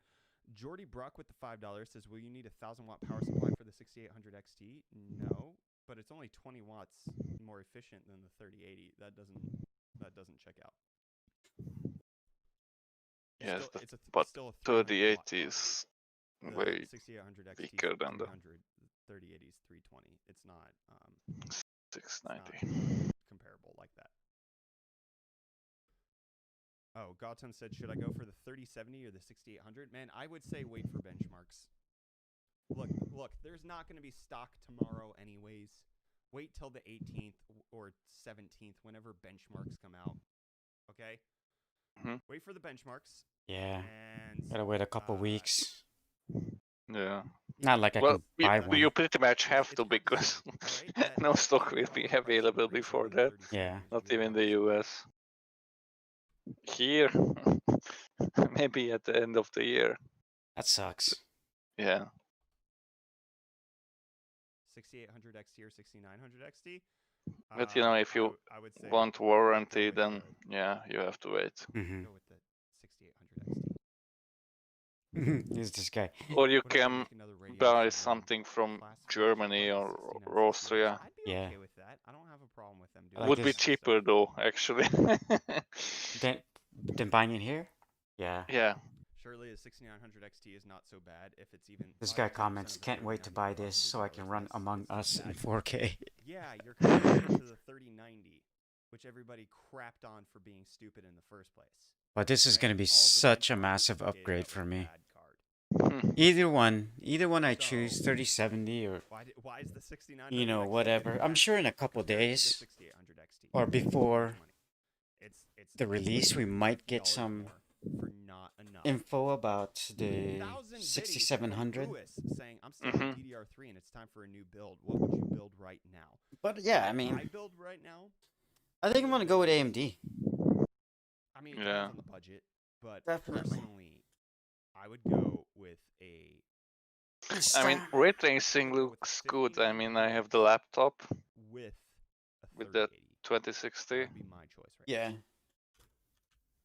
Jordy Brock with the $5 says, "Will you need a 1,000-watt power supply for the 6800 XT?" No, but it's only 20 watts more efficient than the 3080. That doesn't check out. Yes, It's but still a 300 watt 3080 card. is The way 6800 XT weaker is than the 300. The 3080 is 320. It's not 690. comparable like that. Oh, Gautam said, should I go for the 3070 or the 6800? Man, I would say wait for benchmarks. Look, there's not going to be stock tomorrow anyways. Wait till the 18th or 17th, whenever benchmarks come out. Okay? Mhm. Wait for the benchmarks. Yeah. And Gotta wait a couple weeks. Yeah. Not like I Well, can buy one. you pretty much have it's to, hard to because say, right? That no stock will $80 be price available increase before on the that. 3070 Yeah. is Not really even the hard to US. Here, maybe at the end of the year. That sucks. Yeah. 6800 XT or 6900 XT. But you know, if you I would say want go warranty, with then yeah, you have to wait. Mm-hmm. go with the 6800 XT. Who's this guy? Or you What if they can make another radio buy server something from class version Germany like or the 6968? Austria. I'd be Yeah. okay with that. I don't have a problem with them I doing like Would that be this. kind of cheaper stuff. though, actually. Then buying it here? Yeah. Yeah. Surely a 6900 XT is not so bad if it's even. This 5 guy to 10% comments, of the can't wait to buy this so I can $3,900. run Among That's Us in bad. 4K. Yeah, you're comparing it to the 3090, which everybody crapped on for being stupid in the first place. But this is Right? going to be All of the such a benchmarks massive indicated upgrade that for was a me. bad card. Hmm. Either one I choose, So- 3070 or, Why is the 6900 you know, XT whatever. bad? I'm sure in a couple Compared to the days 6800 XT, or it's before money. It's the release, we might get $50 some more for not enough. info about the 1,000 biddies from 6700. Lewis saying, I'm still on DDR3 and it's time for a new build. What would you build right now? But yeah, I I mean, build right now. I think I'm going to go with AMD. I mean, it Yeah. depends on the budget, but Definitely. personally, I would go with a I mean, ray tracing looks good. I mean, I have the laptop with a with the 3080. 2060, That would be my choice right Yeah.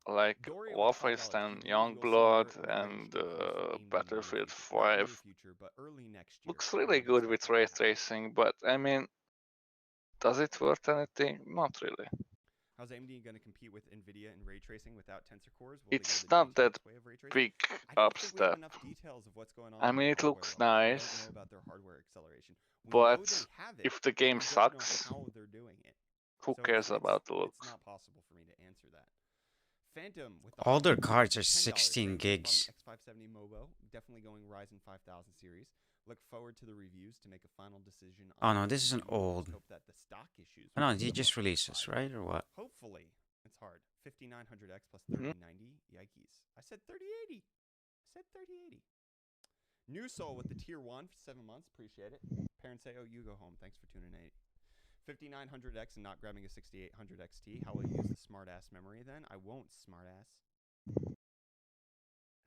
like Doria with $5. Wolfenstein He believes we'll see Youngblood more ray and tracing tools from AMD in the near Battlefield future. Not near 5. future, but early next year. Looks I really would good expect with that to ray happen. tracing, but I mean, does it worth anything? Not really. How's AMD going to compete with NVIDIA in ray tracing without tensor cores? Will they go It's the not that GTX way of ray tracing? big I don't think we have upstep. enough details of what's going on. I in mean, their it hardware looks level. We nice, don't know about their hardware acceleration. We but know they have it. if the game we don't know sucks, how they're doing it. who So cares about the It's looks? not possible for me to answer that. Phantom with the All their $100 cards are $10 16 saying, gigs. bought an X570 Mobo, definitely going Ryzen 5000 series. Look forward to the reviews to make a final decision. Oh On no, the this is an GPU. Let's old. hope that the stock issues. Oh, will no, be he somewhat just released this, rectified. right? Or what? Hopefully. It's hard. 5900X plus Mhm. 3090. Yikes. I said 3080. I said 3080. New Soul with the tier 1 for 7 months. Appreciate it. Parents say, oh, you go home. Thanks for tuning in. 5900X and not grabbing a 6800 XT. How will you use the smart-ass memory then? I won't smart-ass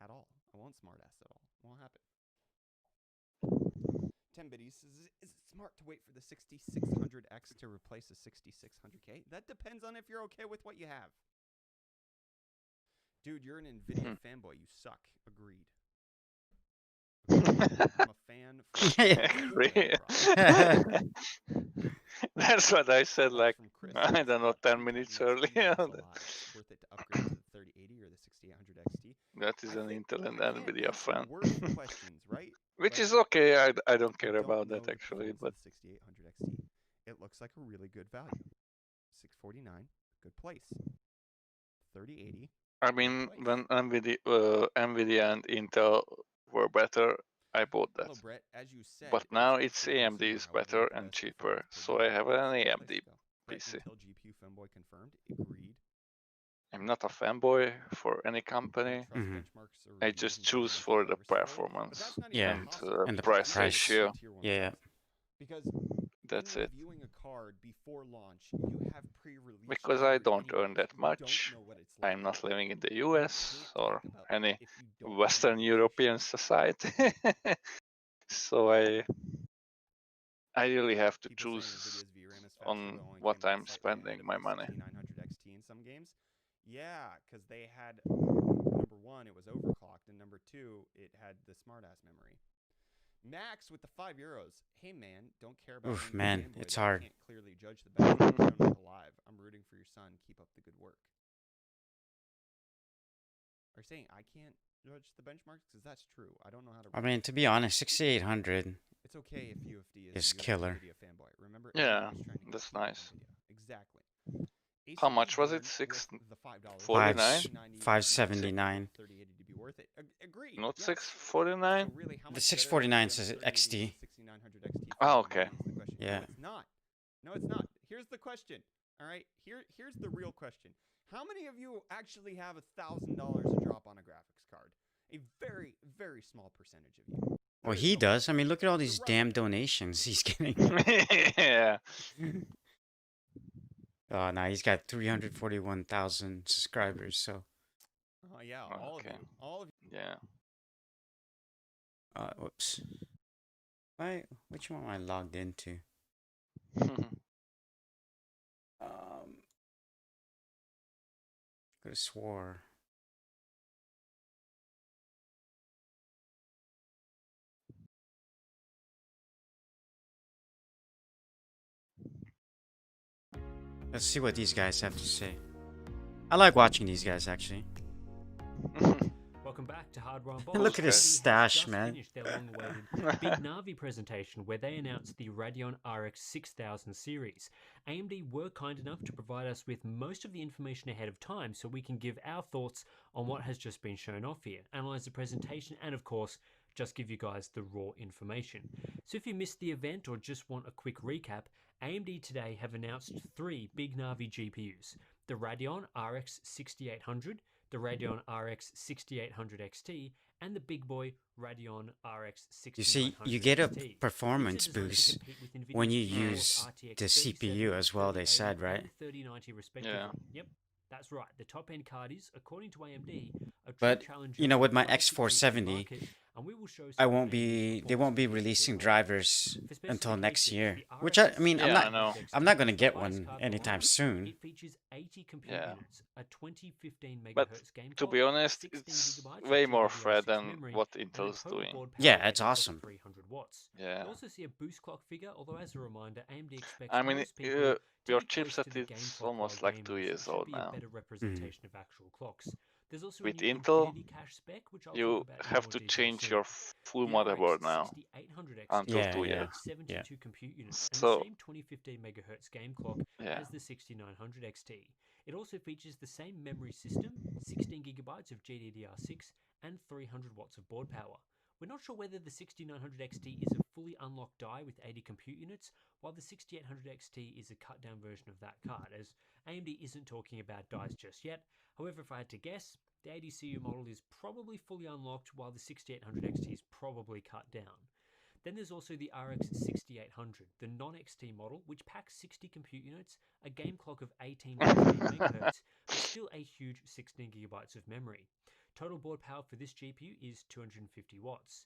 at all. I won't smart-ass at all. It won't happen. 10-bit, he says, is it smart to wait for the 6600X to replace a 6600K? That depends on if you're okay with what you have. Dude, you're an NVIDIA fanboy. You suck. Agreed. I'm a fan. That's what I said, like, From Chris, I don't know, 10 minutes earlier. It's worth it to upgrade to the 3080 or the 6800 XT. That is an Intel and NVIDIA answer fan. worse questions, right? Which But is okay, I don't I care don't about know that the actually, performance but of the 6800 XT. It looks like a really good value. 649, good place. 3080. I mean, when NVIDIA and Intel were better, I bought that. Hello, Brett. As you said, But now good it's for the AMD consumer, is however, better with the and best cheaper, performance per so I have an unit. AMD Place to go. Brett, PC. Intel GPU fanboy confirmed. Agreed. I'm not a fanboy for any company. Trust benchmarks or I reviews just until choose the for the drivers for it. But performance that's not even Yeah, and possible and the because price they have ratio. tier one Yeah. specs. Because That's when it. reviewing a card before launch, you have pre-release Because I drivers don't earn anyways. that You don't much. know what it's like. I'm not living in the You US can't or talk about any that if you don't have Western the European information. society. So I really have to People saying choose NVIDIA's VRAM is faster, on but only what came out I'm slightly ahead spending of my the money. 6900 XT in some games. Yeah, because they had number one, it was overclocked, and number two, it had the smartass memory. Max with the €5. Hey man, don't care about Oof, being man, a fanboy it's that hard. You can't clearly judge the benchmark alive. I'm rooting for your son. Keep up the good work. Are you saying I can't judge the benchmarks? Because that's true. I don't know how to. I mean, to be honest, 6800 It's okay if UFD is is a killer. NVIDIA fanboy. Remember, Yeah, everybody's trying to that's compete with nice. NVIDIA. Exactly. How ACV much was it? Burn Six with the $5. 49? 579. 3080 to be worth it. Agreed. Not Yes. 649? So really, how The much 649 better says is the 3080 XT. than the 6900 XT for Ah, more okay. money is the question. Yeah. No, it's not. No, it's not. Here's the question. All right. Here's the real question. How many of you actually have $1,000 to drop on a graphics card? A very, very small percentage of you. Well, Very he small does. I mean, percentage. look at all You're these right. damn donations he's getting. Yeah. Oh, no, he's got 341,000 subscribers, so. Oh yeah, all Okay. of you. All of you. Yeah. Whoops. Which one am I logged into? Could have swore. Let's see what these guys have to say. I like watching these guys, actually. Welcome back to Hardware Look Unboxed. at his AMD has stash, just man. finished their long-awaited Big Navi presentation where they announced the Radeon RX 6000 series. AMD were kind enough to provide us with most of the information ahead of time so we can give our thoughts on what has just been shown off here, analyze the presentation, and of course, just give you guys the raw information. So if you missed the event or just want a quick recap, AMD today have announced 3 Big Navi GPUs, the Radeon RX 6800, the Radeon RX 6800 XT, and the big boy Radeon RX 6900 You see, you get a XT. performance These are designed to boost compete with NVIDIA's when you GeForce use RTX the CPU as well, they 3080, said, right? and 3090 respectively. Yeah. Yep, that's right. The top-end card is, according to AMD, a true But, challenger you know, with in my the basic GPU X470, market, and we will show I some won't of AMD's be, they performance won't be metrics releasing here. drivers For until next specifications, year. the Which RX I mean, Yeah, I know. I'm not gonna is the get highest one card anytime performance. soon. It features 80 compute Yeah. units, a 2015 But megahertz game to clock, be honest, 16 it's gigabytes way of more GDDR6 fair than memory, what and a Intel's total doing. board power Yeah, rating it's of awesome. 300 watts. Yeah. You also see a boost clock figure, although as a reminder, AMD expects I mean, most people to your be close to chipset the game is clock almost while like 2 gaming, so years it should old be a now. better representation of actual clocks. There's also a With new Intel, Infinity Cache spec, which I'll talk you about in have more to detail change soon. your full The motherboard RX now 6800 XT until Yeah, 2 yeah. years. has 72 compute units and the So, same 2015 megahertz game clock yeah. as the 6900 XT. It also features the same memory system, 16 gigabytes of GDDR6 and 300 watts of board power. We're not sure whether the 6900 XT is a fully unlocked die with 80 compute units, while the 6800 XT is a cut down version of that card, as AMD isn't talking about dies just yet. However, if I had to guess, the 80 CU model is probably fully unlocked, while the 6800 XT is probably cut down. Then there's also the RX 6800, the non-XT model, which packs 60 compute units, a game clock of 18 MHz, but still a huge 16 gigabytes of memory. Total board power for this GPU is 250 watts.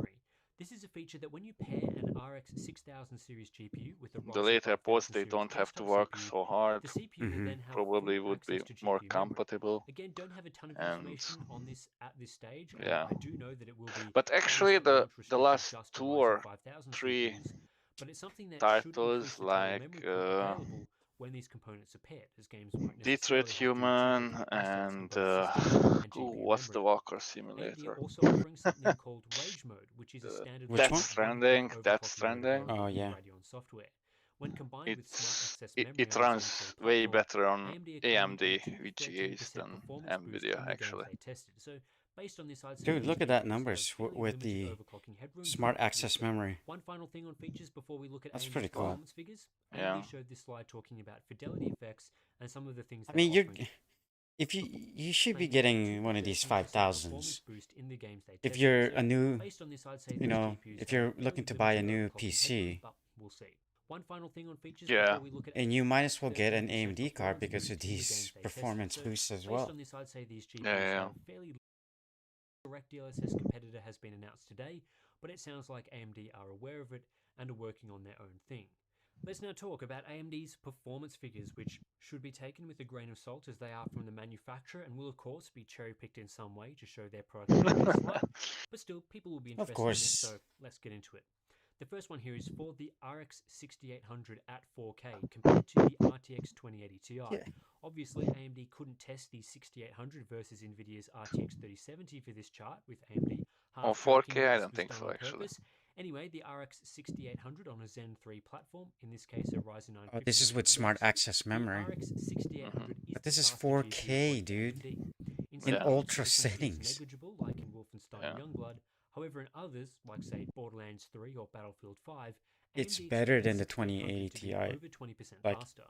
memory. This is a feature that when you pair an RX 6000 series GPU with a The Ryzen later 5000 ports, they series don't have to desktop work CPU, so hard. the CPU will then have Probably full would be access to more GPU memory. compatible. Again, don't have a ton of And information on this at this stage. yeah, I do know that it will be but actually obviously launch the restricted last just to 2 Ryzen or 5000 3 CPUs. but it's something that should titles increase the total like memory pool available when these components are paired, as games won't Detroit necessarily have to Human be 2 different assets and for both system and GPU what's the memory. Walker AMD Simulator? are also offering something called Rage Mode, which is a standard Which Death one? Stranding. Death overclocking mode Stranding. available Oh, in yeah. Radeon software. When combined with smart access It, memory it on the runs Zen 3 way platform, better on AMD are claiming a AMD 2 to VGAs 13% than performance boost NVIDIA in the games actually. they tested. So based on this, I'd say Dude, these look at that GPUs numbers have fairly with limited the overclocking headroom. smart We'll access see. memory. One final thing on features before we look at That's AMD's pretty cool. performance figures. Yeah. AMD showed this slide talking about fidelity effects and some of the things I they're mean, offering. if you should be Claiming a 2 getting to one of these 13% 5000s. performance boost in the games they If tested. you're So a new, based on this, I'd say you these know, GPUs if have you're fairly looking to buy a limited new overclocking headroom, PC, but we'll see. One final thing on features Yeah. before we look at and you might as well get an 13% AMD card performance because boost of in the these games they performance tested. So boosts as based well. on this, I'd say these GPUs Yeah. have fairly direct DLSS competitor has been announced today, but it sounds like AMD are aware of it and are working on their own thing. Let's now talk about AMD's performance figures, which should be taken with a grain of salt as they are from the manufacturer and will of course be cherry-picked in some way to show their product in the best light. But still, people will be Of interested in it, course. so let's get into it. The first one here is for the RX 6800 at 4K compared to the RTX 2080 Ti. Yeah. Obviously, AMD couldn't test the 6800 versus NVIDIA's RTX 3070 for this chart, with AMD On half-joking 4K, that I this don't was think done so on actually. purpose. Anyway, the RX 6800 on a Zen 3 platform, in this case a Ryzen 9 Oh, this is with smart 5900X. access memory. The RX 6800 is But the this is faster GPU 4K, point for dude. AMD. In In some ultra cases, the difference is settings. negligible, like in Wolfenstein Yeah. Youngblood. However, in others, like say Borderlands 3 or Battlefield 5, It's AMD better expect than the 6800 2080 to be Ti. over 20% Like, faster.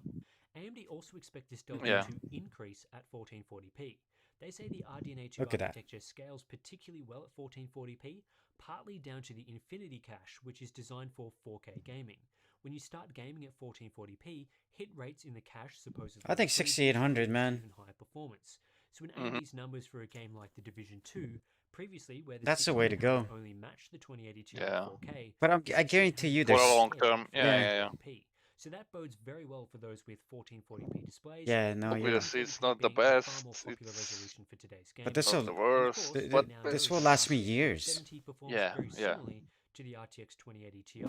AMD also expect this delta Yeah. to increase at 1440p. They say the RDNA 2 Look at that. architecture scales particularly well at 1440p, partly down to the Infinity Cache, which is designed for 4K gaming. When you start gaming at 1440p, hit rates in the cache supposedly I think increase, 6800, leading to man. even higher performance. So in Mhm. AMD's numbers for a game like The Division 2, previously where the That's the way to go. 6800 only matched the 2080 Ti Yeah. 4K, But the I guarantee you 6800 For a there's... long scaled term, for yeah, Yeah. yeah, yeah. 1440p. So that bodes very well for those with 1440p displays. Yeah, no, with yeah. Obviously, it's 1440p not the being a far best. more popular It's resolution for today's But gaming. this not will... the And of worst, course, but now this knows will the last me RTX years. 3070 performs yeah, very yeah. similarly to the RTX 2080 Ti.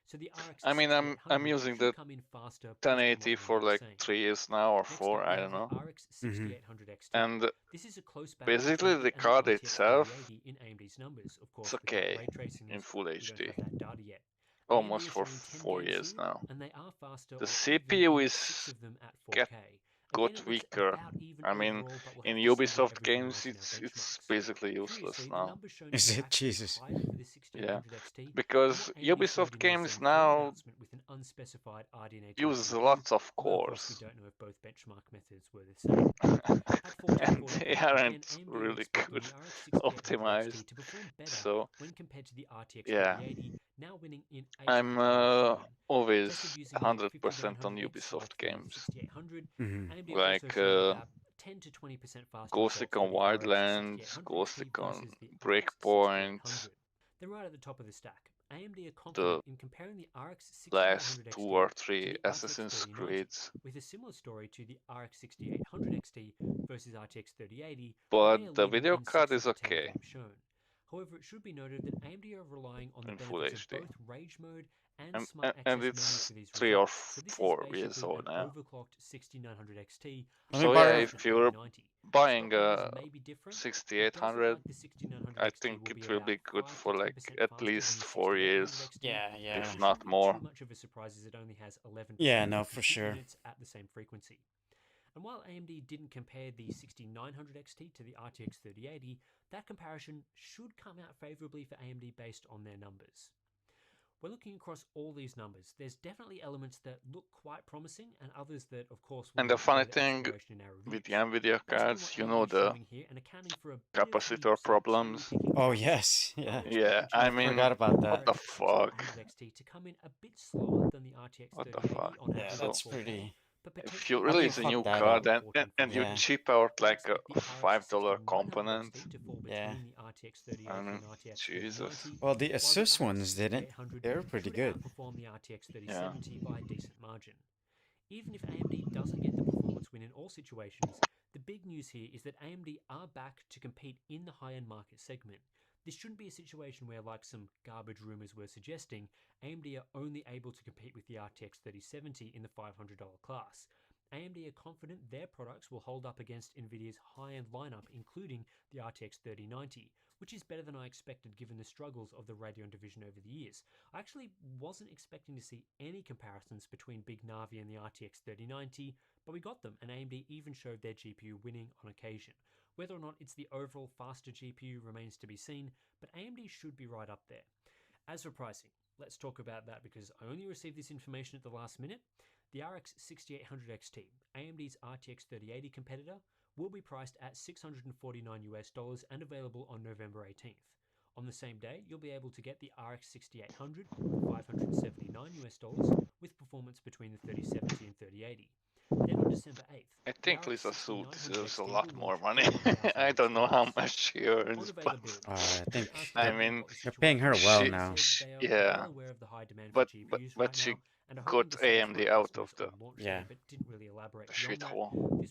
So the RX I mean, I'm 6800 using should the come in faster based on what 1080 for AMD is like saying. 3 years now or Next 4, up, we I have don't know. the RX 6800 XT. And This is a close battle basically between the it and card the RTX itself, 3080 in AMD's numbers. Of course, it's without okay ray tracing, in full we don't HD. have that data yet. Almost AMD are for showing 10 4 games years here, now. and they are faster, The or even CPU in is 6 of them at 4K. got Again, it looks weaker. about even I mean, overall, but we'll in have to see where Ubisoft everything games, lies in our it's benchmarks. basically useless Curiously, the now. numbers shown Is here are it? actually Jesus. higher for the Yeah, 6800 XT than because what AMD showed Ubisoft in their games Zen 3 now announcement with an unspecified RDNA 2 use GPU, lots of although of course we cores. don't know if both benchmark methods were the same. At And 1440p, they again, aren't AMD are really expecting good the RX 6800 optimized. XT to perform better So when compared to the RTX yeah, 3080, now winning in 8 I'm of the 12 shown. always Tested using a 100% on 5900X like Ubisoft the games. 6800, Mm-hmm. AMD are also Like showing about 10 to 20% faster Ghost results for Recon the RX Wildlands, 6800 Ghost XT Recon versus the RX Breakpoint, 6800. Then right at the top of the stack, AMD are the confident in comparing the RX last 6800 2 XT or to 3 the RTX Assassin's 3090, Creeds. with a similar story to the RX 6800 XT versus RTX 3080, But where they are the leading video in card 6 is of the 10 okay games shown. However, it should be noted that AMD are relying on the in full benefits of HD. both Rage Mode and And, Smart and, Access and memory it's for these 3 or results. So this is 4 years basically old an now. overclocked 6900 XT Let me So versus yeah, borrow... the if you're 3090. buying Stock numbers a may be different. It does look 6800, like the 1600 I XT think will it be will about be good 5 for to like 10% at faster than least the 4 years, 6800 XT, Yeah, but yeah. if it not shouldn't be more. too much of a surprise as it only has 11% Yeah, no, of for compute sure. units at the same frequency. And while AMD didn't compare the 6900 XT to the RTX 3080, that comparison should come out favorably for AMD based on their numbers. We're looking across all these numbers. There's definitely elements that look quite promising and others that, of course, will And the need funny further thing exploration in our with the reviews. Nvidia Based on cards, what you AMD know is the showing here and accounting for a bit of the, capacitor say, problems. cherry-picking Oh, facts, yes. I Yeah. would Yeah, expect the I I GPU mean, forgot about what that. the RX fuck? 6800 XT to come in a bit slower than the RTX What the 3080 fuck? on Yeah, average So that's at 4K, pretty... but if potentially you How do you release a fuck new that card up? and you Yeah. chip out we like a expect the RX $5 6900 component, XT to fall Yeah. between the RTX 3080 and RTX Jesus. 3090, Well, the while the Asus RX ones didn't. 6800 They were pretty should good. outperform the RTX Yeah. 3070 by a decent margin. Even if AMD doesn't get the performance win in all situations, the big news here is that AMD are back to compete in the high-end market segment. This shouldn't be a situation where, like some garbage rumors were suggesting, AMD are only able to compete with the RTX 3070 in the $500 class. AMD are confident their products will hold up against Nvidia's high-end lineup, including the RTX 3090, which is better than I expected given the struggles of the Radeon division over the years. I actually wasn't expecting to see any comparisons between Big Navi and the RTX 3090, but we got them, and AMD even showed their GPU winning on occasion. Whether or not it's the overall faster GPU remains to be seen, but AMD should be right up there. As for pricing, let's talk about that because I only received this information at the last minute. The RX 6800 XT, AMD's RTX 3080 competitor, will be priced at $649 and available on November 18th. On the same day, you'll be able to get the RX 6800 for $579 with performance between the 3070 and 3080. Then on December 8th, I think Lisa Su deserves a lot more money. I don't know how much she earns, but I think I mean, you're paying her well she, now. yeah, but she got AMD out of the Yeah. shithole.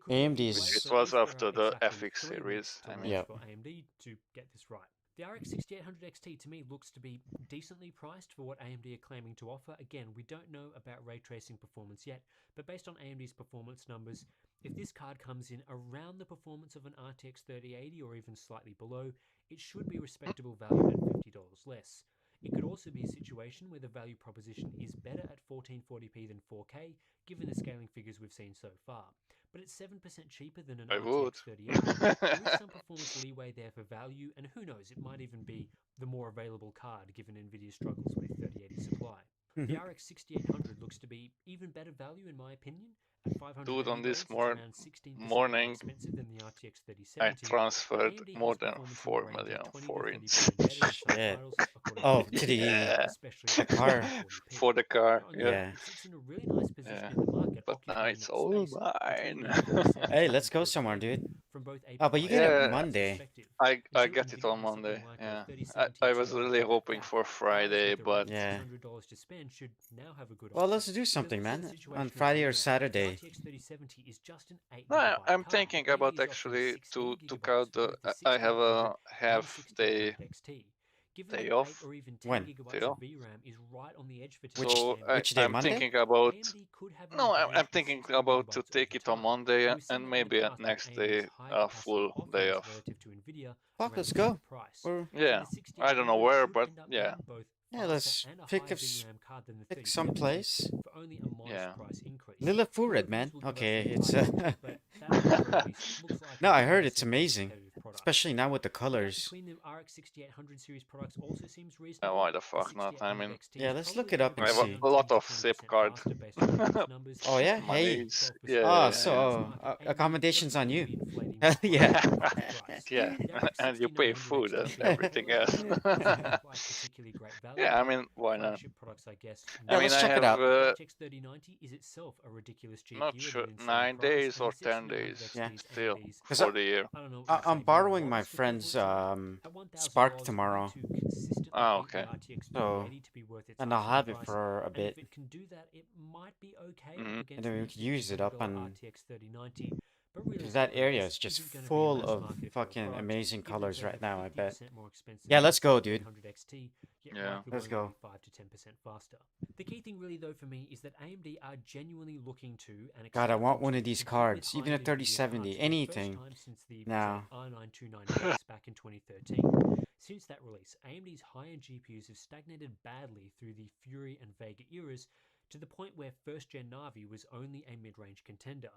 AMD's Which it was after the FX series. I mean, yeah. For AMD to get this right. The RX 6800 XT to me looks to be decently priced for what AMD are claiming to offer. Again, we don't know about ray tracing performance yet, but based on AMD's performance numbers, if this card comes in around the performance of an RTX 3080 or even slightly below, it should be respectable value at $50 less. It could also be a situation where the value proposition is better at 1440p than 4K, given the scaling figures we've seen so far. But it's 7% cheaper than an RTX 3080. There is some performance leeway there for value, and who knows, it might even be the more available card given Nvidia's struggles with 3080 supply. The RX 6800 looks to be even better value in my opinion. At $580, dude, on this it's around 16% more morning, expensive than the RTX I 3070. transferred AMD more has than performance in the 4 range of million 20 to forints. 30% better in some Shit. titles, according Oh, to to Nvidia, the Yeah. especially at car. 1440p. For the car, On yeah. that, Yeah. it sits in a really nice position Yeah. in the market, But now occupying it's that all space mine. between the 3070 Hey, and let's go 3080. somewhere, dude. From both a Oh, but you price get it Yeah, and Monday. perspective. I Until get it Nvidia on has something Monday. like a Yeah, 3070 I was Ti really like hoping that, for guys Friday, with around but Yeah. $600 to spend should now have a good Well, option. let's do something, Because man. look at the situation On of Friday or Radeon. Saturday. The RTX 3070 is just an 8 no, gigabyte I'm card. thinking AMD about is offering actually 16 to gigabytes count for the. both the I have 6800 a and half day 6800 XT. Given day that off. 8 or even 10 When? gigabytes Day of off. VRAM is right on the edge for Which today's So gamers, which day? I'm Monday? thinking about. AMD could have an No, I'm advantage with thinking 16 about to gigabytes take over it on time. Monday And we've seen and that in the maybe at past with next AMD's day high a capacity full day offerings off. relative to Nvidia Fuck, around let's the go. same price. Or Yeah, So the I don't know 6800 where, should but end up yeah. being both yeah, faster let's and a pick higher a VRAM card than the pick 3070 some place. for only a modest Yeah. price increase. Lila More Furid, reviews man. will give us Okay, the it's entire picture, but that at the very least looks like no, a I very heard it's simple and amazing, competitive product. especially now with the The gap colors. between the RX 6800 series products also seems reasonable. Why the The fuck not? I 6800 mean, XT Yeah, is let's probably look it up I and have around see. a lot 10 of to 20% zip card. faster based on previous numbers. Oh yeah, With My hey. needs. 12% Yeah, Ah, yeah, so yeah. AMD accommodations on doesn't you. be inflating Hell the yeah. price. Yeah, The RX and you pay 6900 food and XT, everything well, else. doesn't look like particularly great value, Yeah, I but mean, why not? flagship products, I guess. Yeah, I mean, let's I check it have out. The RTX 3090 is itself a ridiculous GPU not at sure an insane 9 price, days and or the 10 6900 days Yeah. XT's still AMD's Because for the year. I don't know, I'm insane borrowing my models for friend's $2,000. At $1,000, Spark we tomorrow. need to consistently Ah, beat the okay. RTX So 3080 to be worth its and I'll upfront have it price. for a And bit. if it can do that, it might be okay Mhm. against And then we the could use it up $1,500 on RTX 3090. But because that realistically, area this is just isn't going to be a full mass of market appeal fucking product, amazing given colors that right now, I bet. 50% more expensive Yeah, than let's the go, dude. 6800 XT, yet Yeah. likely Let's will only go. be 5 to 10% faster. The key thing really though for me is that AMD are genuinely looking to and God, I want expecting one to of these compete with cards, even a high-end NVIDIA 3070, cards for the first anything. time since the No. R929X back in 2013. Since that release, AMD's high-end GPUs have stagnated badly through the Fury and Vega eras to the point where first-gen Navi was only a mid-range contender.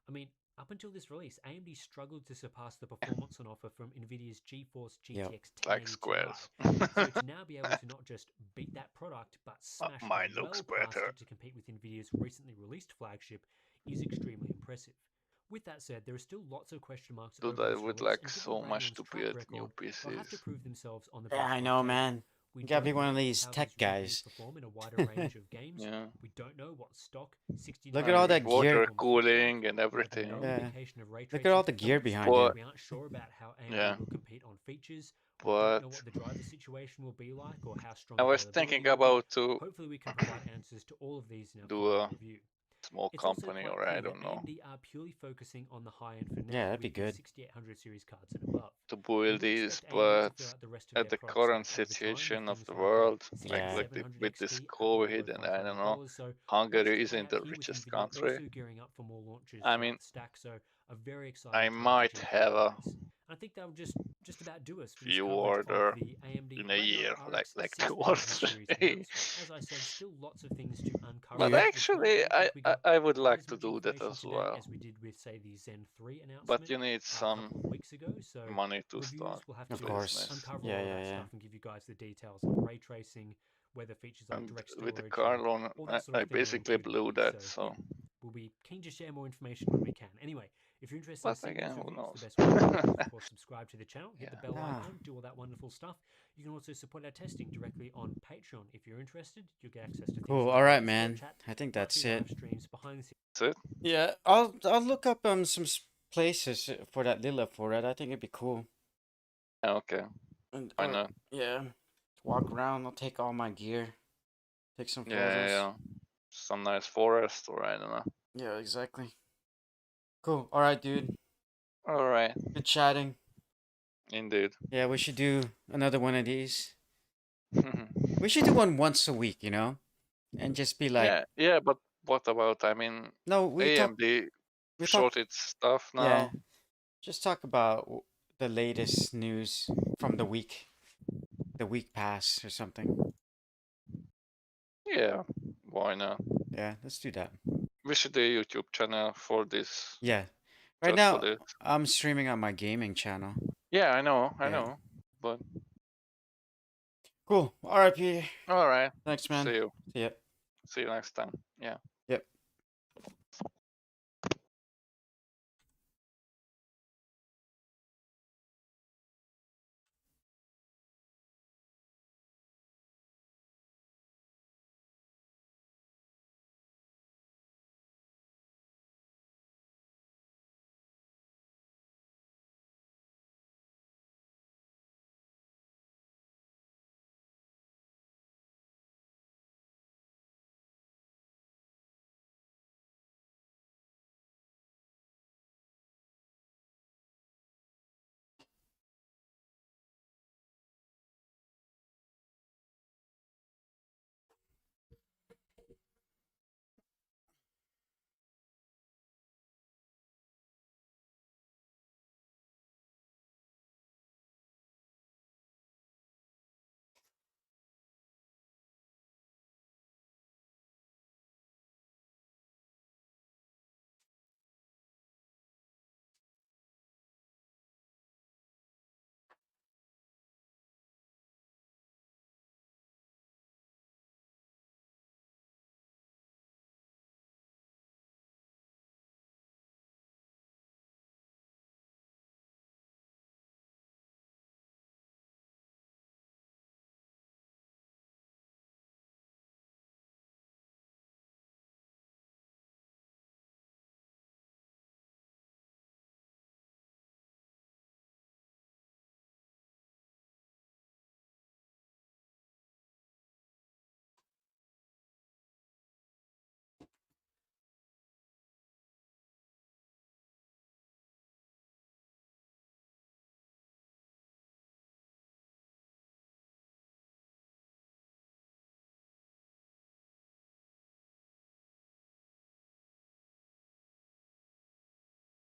I mean, up until this release, AMD struggled to surpass the performance on offer from NVIDIA's GeForce GTX 1080 Like Ti. squares. So to now be able to not just beat that product, but smash Mine well looks past better. it to compete with NVIDIA's recently released flagship is extremely impressive. With that said, there are still lots of question marks Dude, over I this would release, like and so given much Radeon's to track build record, new they'll have to PCs. prove themselves on the Yeah, I benchmark know, table. man. We You gotta be don't one of know these how tech these guys. GPUs perform in a wider range of games. Yeah. We don't know what stock 69 Look at all that water gear. cooling and We have everything. no Yeah. indication of ray Look at all tracing the gear performance, behind But it. we aren't sure about how AMD yeah, will compete on features. We but don't know what the driver situation will be like or how strong I was availability thinking will be. about to Hopefully we can provide answers to all of these in our do final a review. small It's also company, quite or I clear don't that know, AMD are purely focusing on the high end for now. Yeah, that'd be with the good. 6800 series cards and above. to We build do these, expect AMD to but fill out the rest of at their the product current stack over time with situation of things the like world, Yeah. with this 6700 at well COVID below and I don't know, $500. So lots Hungary to play isn't out the here with richest Nvidia country. also gearing up for more launches I throughout mean, the stack. So a very I exciting time might for have a GPU guys. I think that would just about do us for this few coverage order of the AMD in a Radeon year, RX like 2 or 6000 series three. announcement. As I said, still lots of things to uncover But on Yeah. this front. I actually, don't think we got I would quite like as to much do that information as today well. as we did with, say, the Zen 3 But announcement you need a couple some of weeks ago. So money to reviewers start will have the to Of course. business. uncover Yeah, all of yeah, that yeah. stuff and give you guys the details on ray tracing, whether features like And direct with the storage, car and loan, all that sort I of thing are basically included blew here. that, So so. yeah, we'll be keen to share more information when we can. Anyway, if you're interested in But seeing again, these who reviews, knows? the best way to do it is, of course, subscribe to the channel, hit the Yeah. bell Ah. icon, do all that wonderful stuff. You can also support our testing directly on Patreon. If you're interested, you'll get access to things Cool. like All right, Discord man. chat, I think monthly that's it. live streams, behind the scenes. That's it? Yeah, I'll look up some places for that Lila for it. I think it'd be cool. Okay. And Why not? yeah, walk around. I'll take all my gear, take some Yeah, photos. yeah. Some nice forest, or I don't know. Yeah, exactly. Cool. All right, dude. All right. Good chatting. Indeed. Yeah, we should do another one of these. We should do one once a week, and just be like, yeah, but what about? I mean, no, we talk. AMD We talk. short its stuff Yeah, now. just talk about the latest news from the week pass or something. Yeah, why not? Yeah, let's do that. We should do a YouTube channel for this. Yeah. Right Just for now, this. I'm streaming on my gaming channel. Yeah, I know, I Yeah. know. But Cool. All right, P. all right. Thanks, man. See you. See ya. See you next time. Yeah.